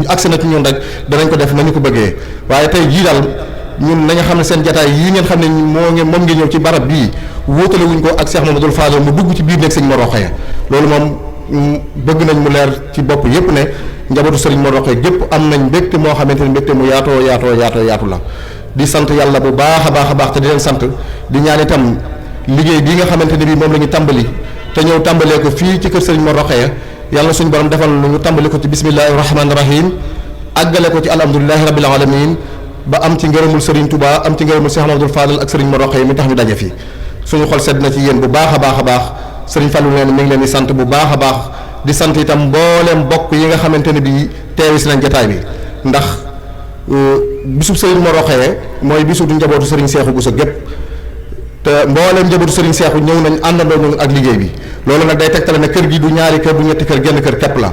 agsi na ci ñun rek danañ ko def nañu ko bëggee waaye tey jii daal ñun nañu xam ne seen jataay yii ngeen xam ne moom ngeen ñëw ci barab bii wóotale wuñ ko ak Cheikh Mamadou Fadal mu dugg ci biir nekk sëñ Mor Rokhaya loolu moom bëgg nañ mu leer ci bopp yépp ne njabootu sëriñ Mor Rokhaya gépp am nañ mbégte moo xamante ne mbégte mu yaatu la di sant yàlla bu baax a baax a baax te di leen sant di ñaan itam liggéey bii nga xamante ne bii moom la ñu tàmbali te ñëw tàmbalee ko fii ci kër sëriñ Mor Rokhaya yàlla suñu borom defal lu ñu tàmbali ko ci bismillahi rahmaani rahim àggale ko ci alhamdulilahi rabbil alamin ba am ci ngërëmul Serigne Touba am ci ngërëmul Cheikh Mamadou Fadal ak Serigne Mor Rokhaya mi tax ñu daje fi suñu xol sedd na ci yéen bu baax a baax a baax Serigne Fallou nee na mi ngi leen di sant bu baax a baax di sant itam mbooleem bokk yi nga xamante ne bii teewi si nañ jotaay bi ndax bisub Serigne Mor Rokhaya mooy bisu du njabootu Serigne Cheikhou Bousso gépp te mbooleem njabootu Serigne Cheikhou ñëw nañ àndandoo ñu ak liggéey bi loolu nag day tegtale ne kër gi du ñaari kër du ñetti kër genn kër képp la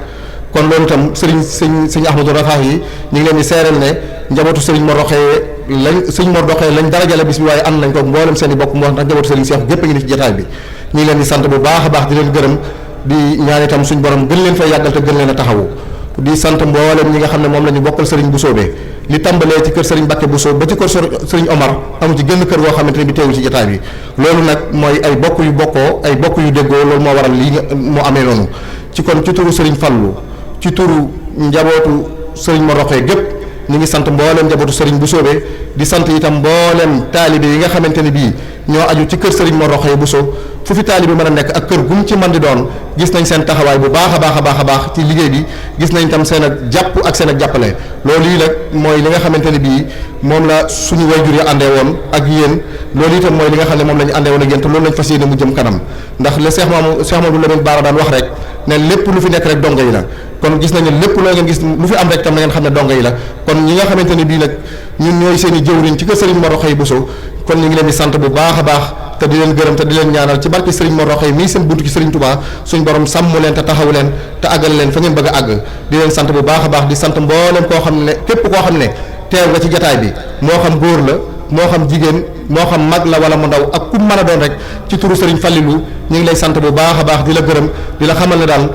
kon loolu itam sëñ Ahmadou Rafahi yi ñu ngi leen di seereel ne njabootu Serigne Mor Rokhaya lañ darajale bis bi waaye ànd nañ ko mboolem seen i bokk moo tax njabootu Serigne Cheikhou gépp a ngi ni ci jotaay bi ñu ngi leen di sant bu baax a baax di leen gërëm di ñaan itam suñ borom gën leen fay yàggal te gën leen a taxawu di sant mboolem ñi nga xam ne moom la ñu bokkal Serigne Bousso be li tàmbalee ci kër Serigne Bakke Bousso ba ci kër Serigne Omar amu ci génn kër goo xamante ne bi teewu ci jotaay bi loolu nag mooy ay bokk yu bokkoo ay bokk yu déggoo loolu moo waral lii moo amee noonu ci kon ci turu Serigne Fallou ci turu njabootu Serigne Mor Rokhaya gépp ñu ngi sant mboolem njabootu Serigne Bousso be di sant itam mboolem taalibe yi nga xamante ne bii ñoo aju ci kër Serigne Mor Rokhaya Bousso fu fi taalibe mën a nekk ak kër gum ci man di doon gis nañ seen taxawaay bu baax a baax a baax a baax ci liggéey bi gis nañ tam seen ak jàpp ak seen ak jàppale loolu yi nag mooy li nga xamante ne bii moom la suñu wayjur yi àndee woon ak yéen loolu itam mooy li nga xam ne moom la ñu àndee woon ak yéen te loolu lañ fas yéene mu jëm kanam ndax le Cheikh Mamadou Lamine Bara daan wax rek ne lépp lu fi nekk rek donga yi la kon gis nañu lépp loo ngeen gis lu fi am rek tam na ngeen xam ne donga yi la kon ñi nga xamante ne bii nag ñun ñooy seen i jëwriñ ci kër Serigne Mor Rokhaya Bousso kon ñu ngi leen di sant bu baax a baax te di leen gërëm te di leen ñaanal ci barke Serigne Mor Rokhaya mii seen buntu ci Serigne Touba suñ borom sàmm leen te taxawu leen te àggal leen fa ngeen bëgg a àgg di leen sant bu baax a baax di sant mboolem koo xam ne képp koo xam ne teew nga ci jataay bi moo xam góor la moo xam jigéen moo xam mag la wala mu ndaw ak ku mën a doon rek ci turu Serigne Fallilou ñu ngi lay sant bu baax a baax di la gërëm di la xamal ne daal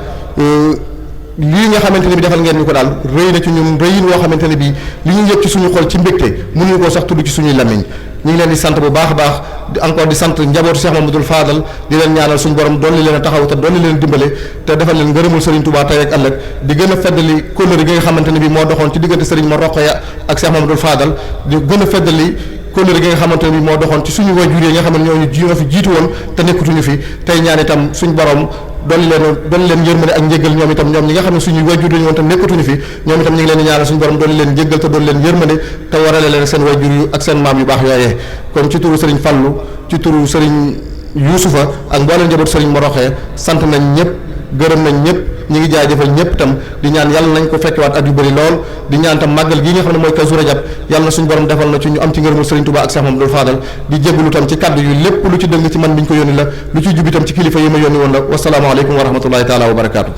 lii nga xamante ne bi defal ngeen ñu ko daal rëy na ci ñun rëyin woo xamante ne bii li ñu yëg ci suñu xol ci mbégte mënuñu koo sax tudd ci suñuy lamiñ ñu ngi leen di sant bu baax a baax encore di sant njabootu Cheikh Mamadou Fadal di leen ñaanal suñu borom dolli leen a taxaw te dolli leen dimbale te defal leen ngërëmul Serigne Touba tey ak ëllëg di gën a feddali kóllëre gi nga xamante ne bi moo doxoon ci diggante Serigne Mor Rokhaya ak Cheikh Mamadou Fadal di gën a feddali kóllëre gi nga xamante ne bi moo doxoon ci suñu waajur yi nga xam ne ñoo fi jiitu woon te nekkatuñu fi tey ñaan itam suñu borom dolli leen yërmande ak njéggal ñoom itam ñoom ñi nga xam ne suñuy waajur lañu woon tam nekkatuñu fi ñoom itam ñu ngi leen di ñaanal suñu borom dolli leen njéggal te dolli leen yërmande te warale leen seen waajur yu ak seen maam yu baax yooyee kon ci turu Serigne Fallou ci turu Serigne Youssoufa ak mbooleem njabootu Serigne Mor Rokhaya sant nañ ñëpp gërëm nañ ñëpp ñi ngi jaajëfal ñëpp itam di ñaan yàlla nañ ko fekkewaat at yu bëri lool di ñaan tam màggal gii nga xam ne mooy Kazu Rajab yàlla na suñu borom defal na ci ñu am ci ngërëmul Serigne Touba ak Cheikh Mamadou Fadal di jégalu tam ci kaddu yu lépp lu ci dëng ci man bi ñu ko yónni la lu ci jub itam ci kilifa yi ma yónni woon la wasalaamaaleykum wa rahmatullahi taala wa barakaatu.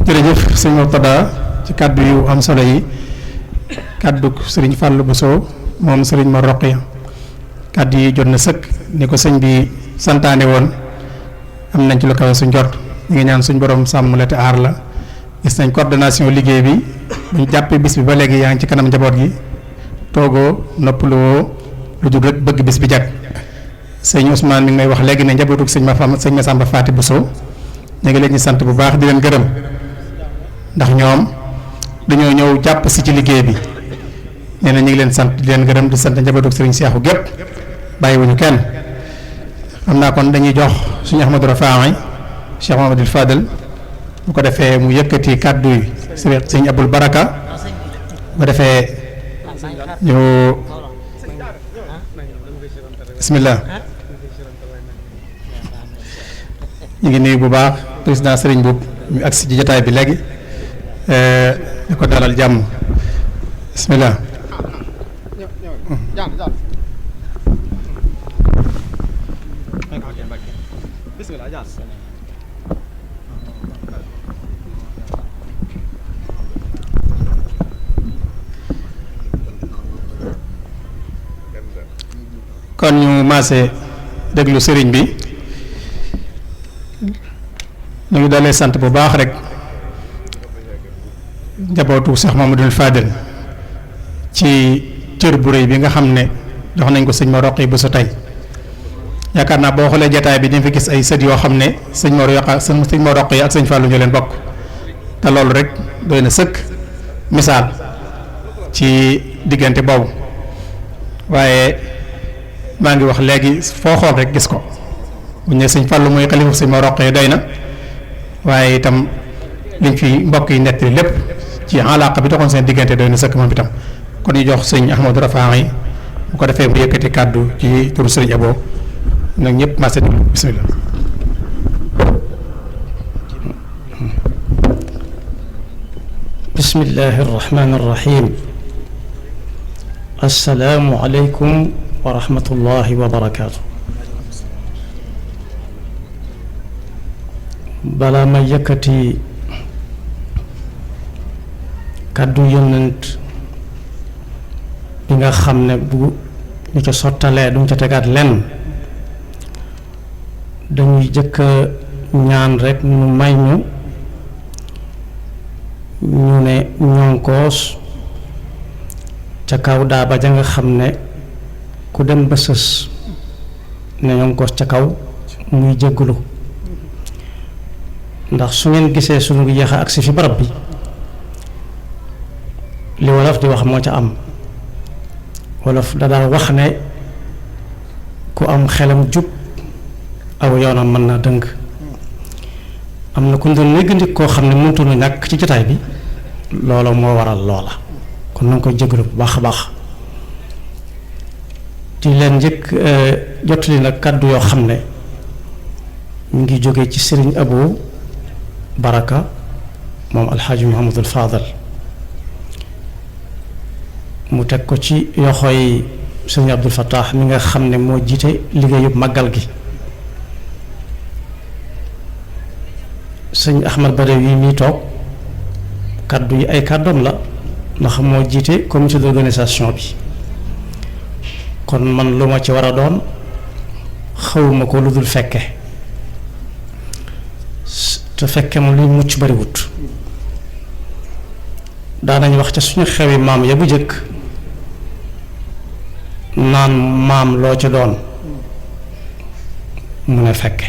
jërëjëf sëñ Murtada ci kàddu yu am solo yi kàddu sëriñ Fallou Bousso moom sëriñ Mor Rokhaya kàddu yi jot na sëkk ni ko sëñ bi santaane woon am nañ ci lu kawe suñ jot ñu ngi ñaan suñ borom sàmm la te aar la gis nañ coordination liggéey bi buñ jàppee bis bi ba léegi yaa ngi ci kanam njaboot gi toogoo noppaluwoo lu jug rek bëgg bis bi jag sëñ Ousmane mi ngi may wax léegi ne njabootu sëñ Massamba Faty Bousso ñu ngi leen di sant bu baax di leen gërëm ndax ñoom dañoo ñëw jàpp si ci liggéey bi nee na ñu ngi leen sant di leen gërëm di sant njabootu sëriñ Seexu gépp bàyyiwuñu kenn. xam naa kon dañuy jox suñu Ahmadou Rafaay Cheikh Mamadou Fadel bu ko defee mu yëkkati kàddu yi sëriñ Abul Baraka bu ko defee ñu bismillah. ñu ngi nuyu bu baax président Serigne Boub ñu agsi ci jotaay bi léegi di ko dalal jàmm bismillah. kon ñu maase déglu sëriñ bi ñu ngi dalee sant bu baax rek njabootu Cheikh Mamadou Fadel ci cër bu rëy bi nga xam ne jox nañ ko sëñ ma roq yi bu sa tey yaakaar naa boo xoolee jataay bi di nga fi gis ay sët yoo xam ne sëñ ma roq yi ak sëñ Fallou ñu leen bokk te loolu rek doy na sëkk misaal ci diggante boobu waaye maa ngi wax léegi foo xool rek gis ko bu ñu ne sëñ Fallou mooy xalifa sëñ ma roq yi doy na waaye itam liñ fi mbokk yi nettali lépp ci alaaka bi doxoon seen diggante doy na sëkk moom itam kon ñu jox sëñ Ahmadou Rafaay bu ko defee bu yëkkati kàddu ci turu sëriñ Abo nag ñëpp maase déglu bismillah. bismillahi arrahmani arrahim assalaamu aleykum wa rahmatullahi wa barakaatu. balaa ma yëkkati kàddu yonent bi nga xam ne bu ñu ca sottalee duñ ca tegaat lenn dañuy jëkk ñaan rekk ñu may ñu ne ñonkoos ca kaw daaba ja nga xam ne ku dem ba sës ne ñonkoos ca kaw muy jéggulu ndax su ngeen gisee suñu ngi yéex a agsi fi barab bi li wolof di wax moo ca am wolof da daal wax ne ku am xelam jub aw yoonam mën naa dëng am na ku doon néggandik koo xam ne mëntu na ñàkk ci jotaay bi loola moo waral loola kon na nga koy jégalu bu baax a baax di leen njëkk jottali nag kàddu yoo xam ne mu ngi jóge ci sëriñ Abo Baraka moom alxaaji Muhammadul Fadal mu teg ko ci yoxoy sëriñ Abdul Fattah mi nga xam ne moo jiite liggéeyub màggal gi sëñ Ahmad Badawi mii toog kàddu yi ay kàddoom la ndax moo jiite comité d'organisation bi kon man lu ma ci war a doon xawuma ko lu dul fekke te fekke ma luy mucc bariwut daanañ wax ca suñu xewi maam ya bu jëkk naan maam loo ci doon mu ne fekke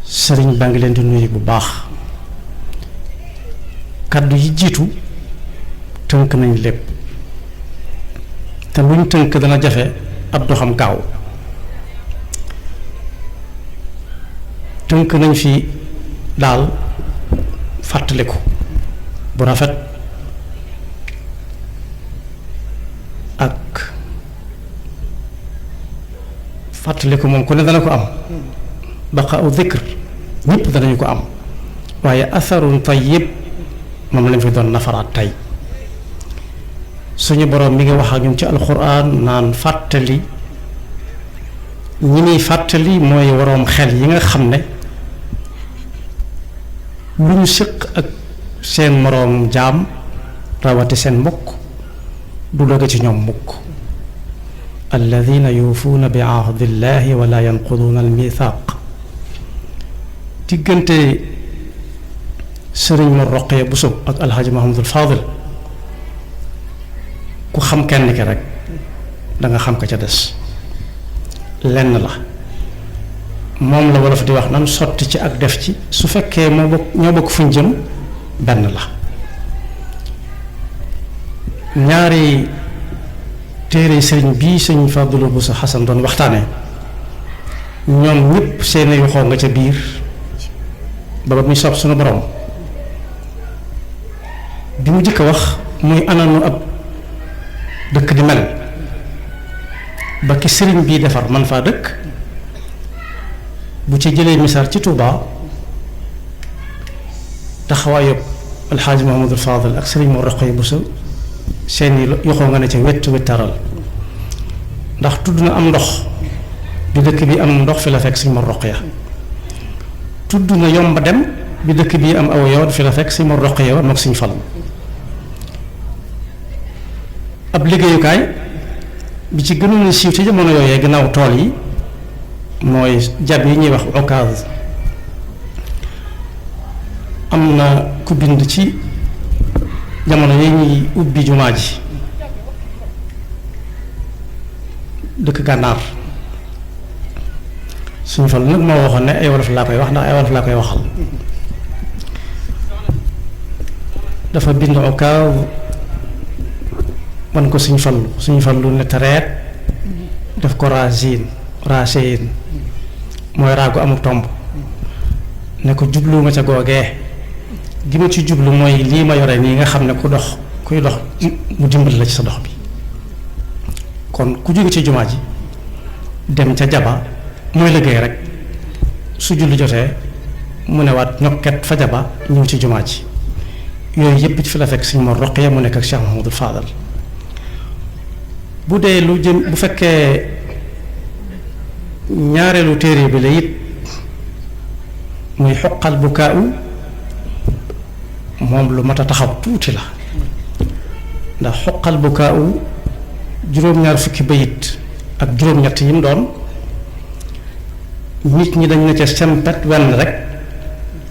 sëriñ baa ngi leen di nuyu bu baax kàddu yi jiitu tënk nañ lépp te luñ tënk dana jafe ab doxam gaaw tënk nañ fi daal fàttaliku bu rafet ak fàttaliku moom ku ne dana ko am baqa u dhikr ñëpp danañu ko am waaye atharun tayyib moom lañ fi doon nafaraat tey suñu boroom mi ngi wax ak ñun ci alxuraan naan fàttali ñi muy fàttali mooy waroom xel yi nga xam ne lu ñu séq ak seen moroom jaam rawati seen mbokk du doge ci ñoom mukk alladina yuufuuna bi ahdillahi wala yanquduuna almithaq diggante sëriñ Mor Roqee Buso ak alxaaji Mahamadul Fadil ku xam kenn ki rek danga xam ka ca des lenn la moom la wolof di wax nan sotti ci ak def ci su fekkee ñoo bokk fuñ jëm benn la. ñaari téere sëriñ bii sëñ Fadlu Bousso Xasan doon waxtaane ñoom ñëpp seen yu xoo nga ca biir ba muy sob suñu borom bi mu jëkk a wax muy ananu ab dëkk di mel ba ki sëriñ bii defar man faa dëkk bu ci jëlee misaal ci Touba taxawaayu alxaaji Muhammadul Fadil ak sëriñ Mor Roqaya Bousso seen yoxoo nga ne ca wettaral ndax tudd na am ndox bi dëkk bi am ndox fi la fekk sëriñ Mor Roqaya tudd na yomba dem bi dëkk bi am aw yoon fi la fekk sëriñ Mor Roqaya woon mook sëriñ Fallu ab liggéeyukaay bi ci gënoon a siiw ci jamono yooyee gannaaw tool yi mooy jab yi ñuy wax okaaz am na ku bind ci jamono yi ñuy ubbi jumaa ji dëkk gànnaar suñu Fallu nag moo waxoon ne ay wolof laa koy wax ndax ay wolof laa koy waxal dafa bind okaaz wan ko suñu Fallu ne tareet def ko racine mooy raagu amul tomb ne ko jubluwuma ca googee gi ma ci jublu mooy lii ma yore nii nga xam ne kuy dox mu dimbali la ci sa dox bi kon ku jóge ci jumaa ji dem ca jaba mooy liggéey rek su julli jotee mu ne waat ñokket fa jaba ñëw ci jumaa ji yooyu yépp ci fi la fekk Sëñ Mor Roqaya mu nekk ak Cheikh Mahamadul Fadal bu dee lu jëm bu fekkee ñaareelu téere bi la it muy xoqal bukaau moom lu mat a taxaw tuuti la ndax xoqal bukaau juróom-ñaar fukki bayit ak juróom-ñett yi mu doon nit ñi dañ na ca sempet wenn rek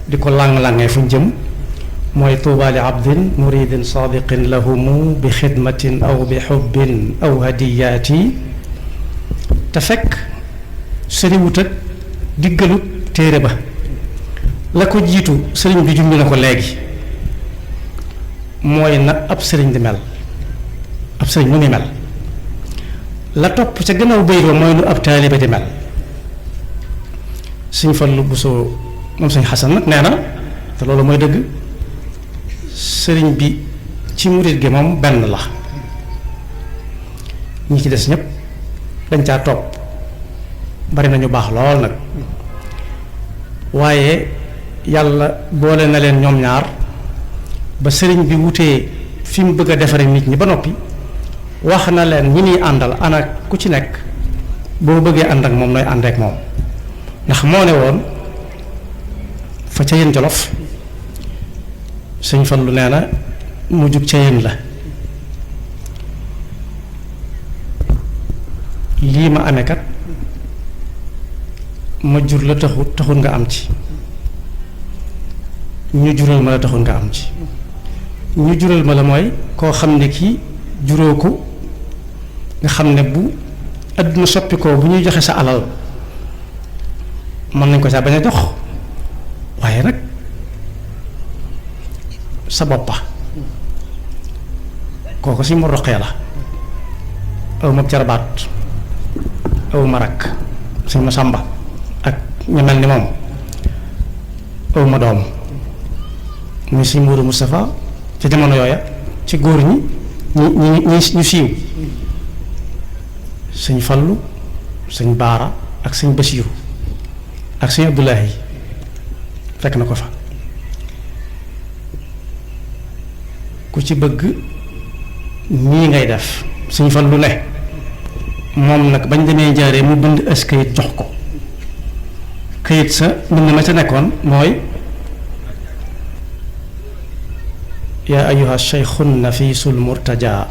di ko làng-làngee fu ñu jëm mooy tuuba li abdin muridin sadiqin lahumu bi xidmatin aw bi xubbin aw hadiyaati te fekk sëriwut ak diggalut téere ba la ko jiitu sëriñ bi junj na ko léegi mooy na ab sëriñ di mel ab sëriñ nu muy mel la topp ca gannaaw bayit ba mooy nu ab taalibe di mel Sëñ Fallu Bousso moom Sëñ Xasan nag nee na te loolu mooy dëgg sëriñ bi ci murit gi moom benn la ñi ci des ñépp dañ caa topp bari nañu baax lool nag waaye yàlla boole na leen ñoom ñaar ba sëriñ bi wutee fi mu bëgg a defare nit ñi ba noppi wax na leen ñi ñuy àndal ana ku ci nekk boo bëggee ànd ak moom nooy ànd ak moom ndax moo ne woon fa ca yéen Jolof Sëñ Fallu nee na mu jug ca yéen la lii ma amee kat ma jur la taxul nga am ci ñu jural ma la taxul nga am ci ñu jural ma la mooy koo xam ne kii juróo ko nga xam ne bu àdduna soppi ko bu ñuy joxe sa alal mën nañ ko saa bañ a jox waaye nag sa boppa kooku si mu roqee la aw ma jarabaat aw ma rakk si ma sàmba ak ñu mel ni moom aw ma doom muy si Mourou Moustapha ca jamono yooya ci góor ñi ñu siiw Sëñ Fallu Sëñ Baara ak Sëñ Basiiru ak Sëñ Abdoulahi fekk na ko fa ku ci bëgg nii ngay def Sëñ Fallu ne moom nag bañ demee njaaree mu bind as kayit jox ko kayit sa mbind ma ca nekkoon mooy yaa ayuha sheykhun nafisul murtaja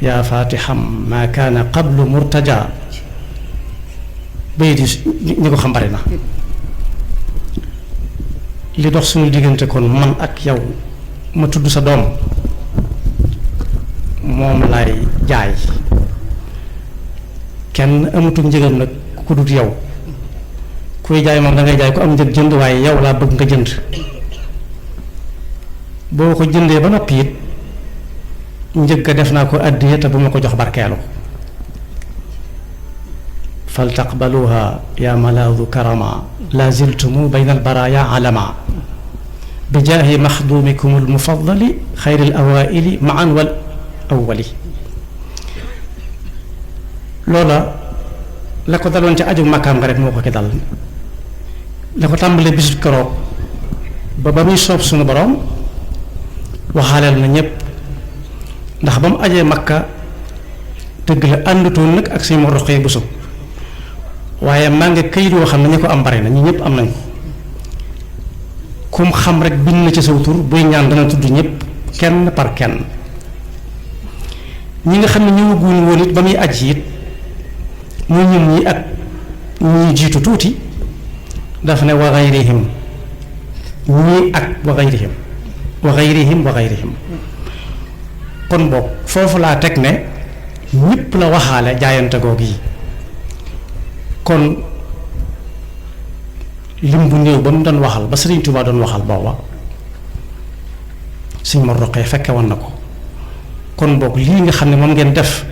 yaa fatiham maa kaana qablu murtaja bayit yi ñi ko xam bari na li dox suñu diggante kon man ak yow ma tudd sa doom moom lay jaay kenn amatul njëgam nag ku dut yow kuy jaay moom da ngay jaay ku am njëg jënd, waaye yow laa bëgg nga jënd. boo ko jëndee ba noppi it njëg ga def naa ko addiya te bu ma ko jox barkeelu. fal taqbaluha ya malaadu karama la ziltumu bayna albaraya alama bi jaahi maxdumikum almufadali xayri alawaili maan wal awali. loola la ko daloon ca aju makkaam nga rek moo ko ki dal. la ko tàmbalee bisu keroog ba muy soob sunu borom waxaaleel na ñépp, ndax ba mu ajee makka dëgg la àndutoon nag ak suñu roqee bu sub, waaye maa ngi këyit yoo xam ne ñu ko am bari na, ñi ñëpp am nañ ko. kum xam rek bind na ci saw tur, buy ñaan dana tudd ñëpp kenn par kenn. ñi nga xam ne ñëwaguñ woon it ba muy aj it mu ñun ñi ak ñi jiitu tuuti dafa ne wa gayrihim, ñii ak wa gayrihim wa gayrihim wa gayrihim. kon boog foofu laa teg ne ñëpp la waxaale jaayante googu yi. kon lim bu néew ba mu doon waxal, ba Sëriñ Tuubaa doon waxal booba Sëriñ Mor Roqee fekke woon na ko. kon boog lii nga xam ne moom ngeen def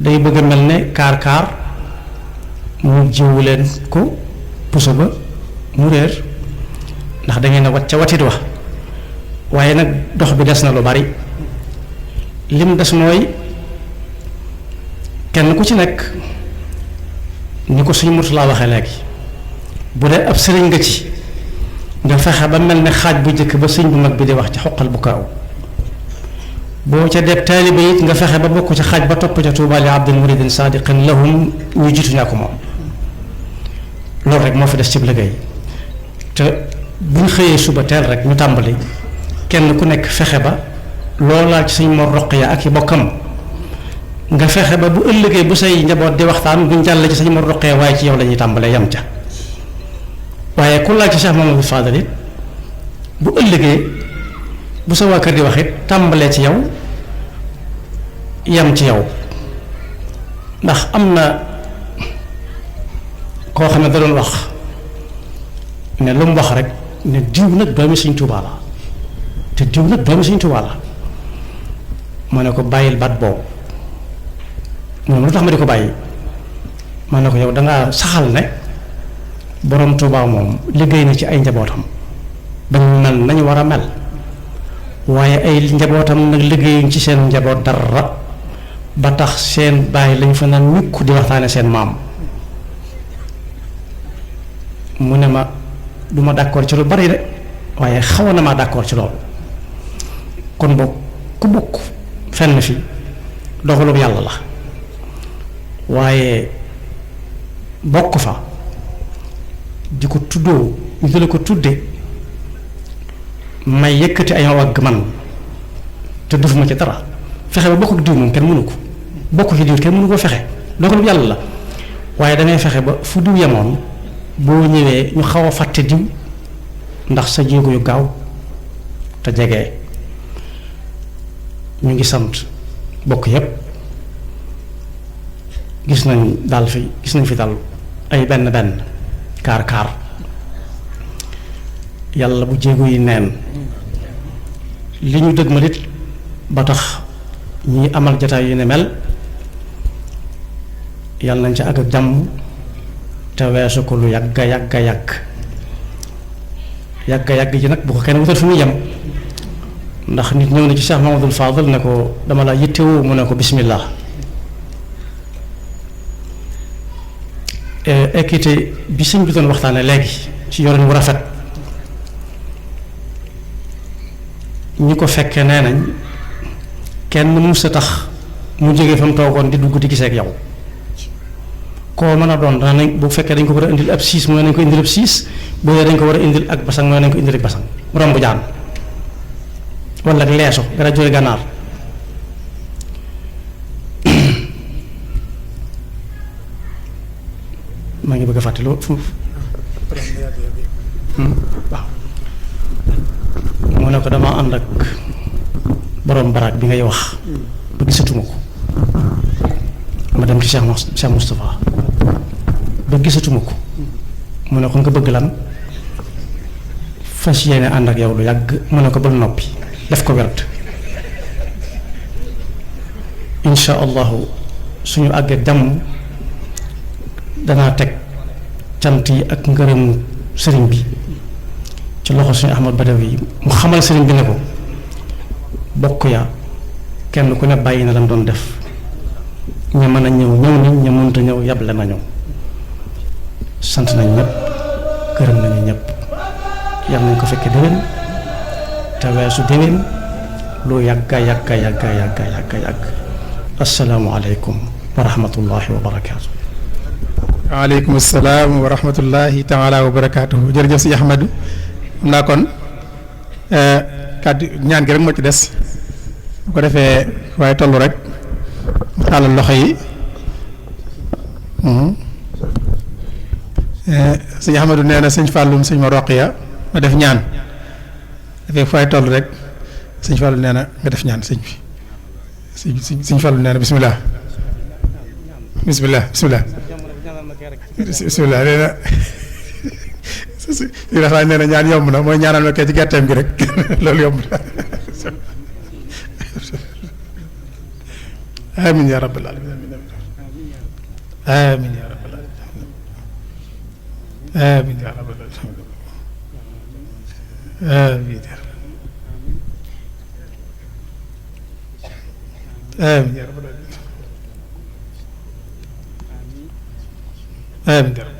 day bëgg a mel ne kaar mu jiwu leen ko puso ba mu réer, ndax da ngeen a wat ca watit wa. waaye nag dox bi des na lu bari. lim des mooy kenn ku ci nekk ni ko suñu Murtala waxee léegi, bu dee ab sëriñ nga ci nga fexe ba mel ne xaaj bu njëkk ba sëñ bu mag bi di wax ci xoqal bu kaaw. boo ca deb taalibe it nga fexe ba bokk ca xaaj ba topp ca tuuba li abdin muridin sadiqin lahum ñu jiitu ñaa ko moom. loolu rek moo fi des ci liggéey te buñ xëyee suba teel rek ñu tàmbali kenn ku nekk fexe ba loolaa ci Sëñ Mor Roqaya ak i bokkam nga fexe ba bu ëllëgee bu say njaboot di waxtaan buñ jàll ci Sëñ Mor Roqaya waaye ci yow la ñuy tàmbalee yam ca. waaye ku laaj ci Cheikh Mamadou Fadal it bu ëllëgee bu sa waa kër di wax it tàmbalee ci yow yam ci yow. ndax am na koo xam ne da doon wax ne lu mu wax rek ne diw nag doomi Sëñ Tuubaa la te diw nag doomi Sëñ Tuubaa la. ma ne ko bàyyil baat boobu moom lu tax ma di ko bàyyi ma ne ko yow dangaa saxal ne borom Tuubaa moom liggéey na ci ay njabootam ba ñu mel nañu war a mel, waaye ay njabootam nag liggéeyuñ ci seen njaboot dara ba tax seen bàyyi lañ fa naan ñukk di waxtaane seen maam. mu ne ma du ma d'accord ci lu bari de waaye xaw na maa d'accord ci loolu. kon boog ku bokk fenn fi dogalub yàlla la, waaye bokk fa di ko tuddoo ñu di la ko tudde may yëkkati ay wagg man te defuma ci dara. fexe ba bokk ak diw moom kenn mënu ko, bokk ci diw kenn mënu ko fexe, dogalub yàlla la. waaye dangay fexe ba fu diw yemoon boo ñëwee ñu xaw a fàtte diw ndax sa jéego yu gaaw te jege. ñu ngi sant bokk yépp, gis nañ fi daal ay benn kaar yàlla bu jéego yi neen li ñu dëgg ma dit ba tax ñi amal jataay yu ne mel yàlla nañ ca àgg ak jàmm te weesu ko lu yàgg ji nag bu ko kenn wutal fu muy yem. ndax nit ñëw na ci Cheikh Mamadou Fadal ne ko dama la yittewoo mu ne ko bismillah. équité bi sëñ bi doon waxtaane léegi ci yorin wu rafet ñi ko fekkee nee nañ kenn mus a tax mu jógee fa mu toogoon di dugg di gisee ak yow. koo mën a doon dana nañ bu fekkee dañ ko war a indil ab siis mooy nañ ko indil ab siis, bu dee dañ ko war a indil ak basang mooy nañ ko indil ak basang mu romb jaan walla ak leeso dara jóge gànnaar. maa ngi bëgg a fàtte loolu foofu waaw mu ne ko dama ànd ak borom baraag bi ngay wax ba gisatuma ko ma dem ci Cheikh Moustapha ba ba gisatuma ko mu ne ko nga bëgg lan fas yéene ànd ak yow lu yàgg mu ne ko bul noppi def ko werd insha allahu suñu àggee jàmm danaa teg cant yi ak ngërëmu sëriñ bi ci loxo suñu Ahmad Badawi mu xamal sëriñ bi ne ko bokk ya kenn ku ne bàyyi na lam doon def ña mën a ñëw ñëw nañ ña mënta ñëw yable nañu sant nañ ñëpp gërëm nañu ñëpp yal nañ ko fekke déwén te weesu déwén lu yàgga yàgga yàgga yàgga yàgga yàgg assalaamu aleykum wa rahmatullahi wa barakaatu. waaleykum salaam wa rahmatullahi taala wa barakaatu. jërëjëf si Ahmadu xam naa kon kàddu ñaan gi rek moo ci des bu ko defee waaye tollu rek tàllal loxo yi sëñ Ahmadu nee na sëñ Fallum sëñ ma Roqiya ma def ñaan dafay fay toll rek sëñ Fallu nee na nga def ñaan sëñ bi sëñ Fallu nee na bismillah bismillah bismillah bismillah nee na li dafa nee na ñaan yomb na mooy ñaanal ma kay ci gerteem gi rek loolu yomb na amin ya rabbal alamin amin ya rabbal alamin amin ya rabbal alamin amin amin ya rabbal alamin amin ya rabbal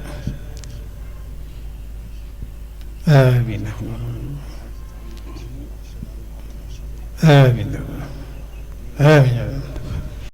آمين آمين آمين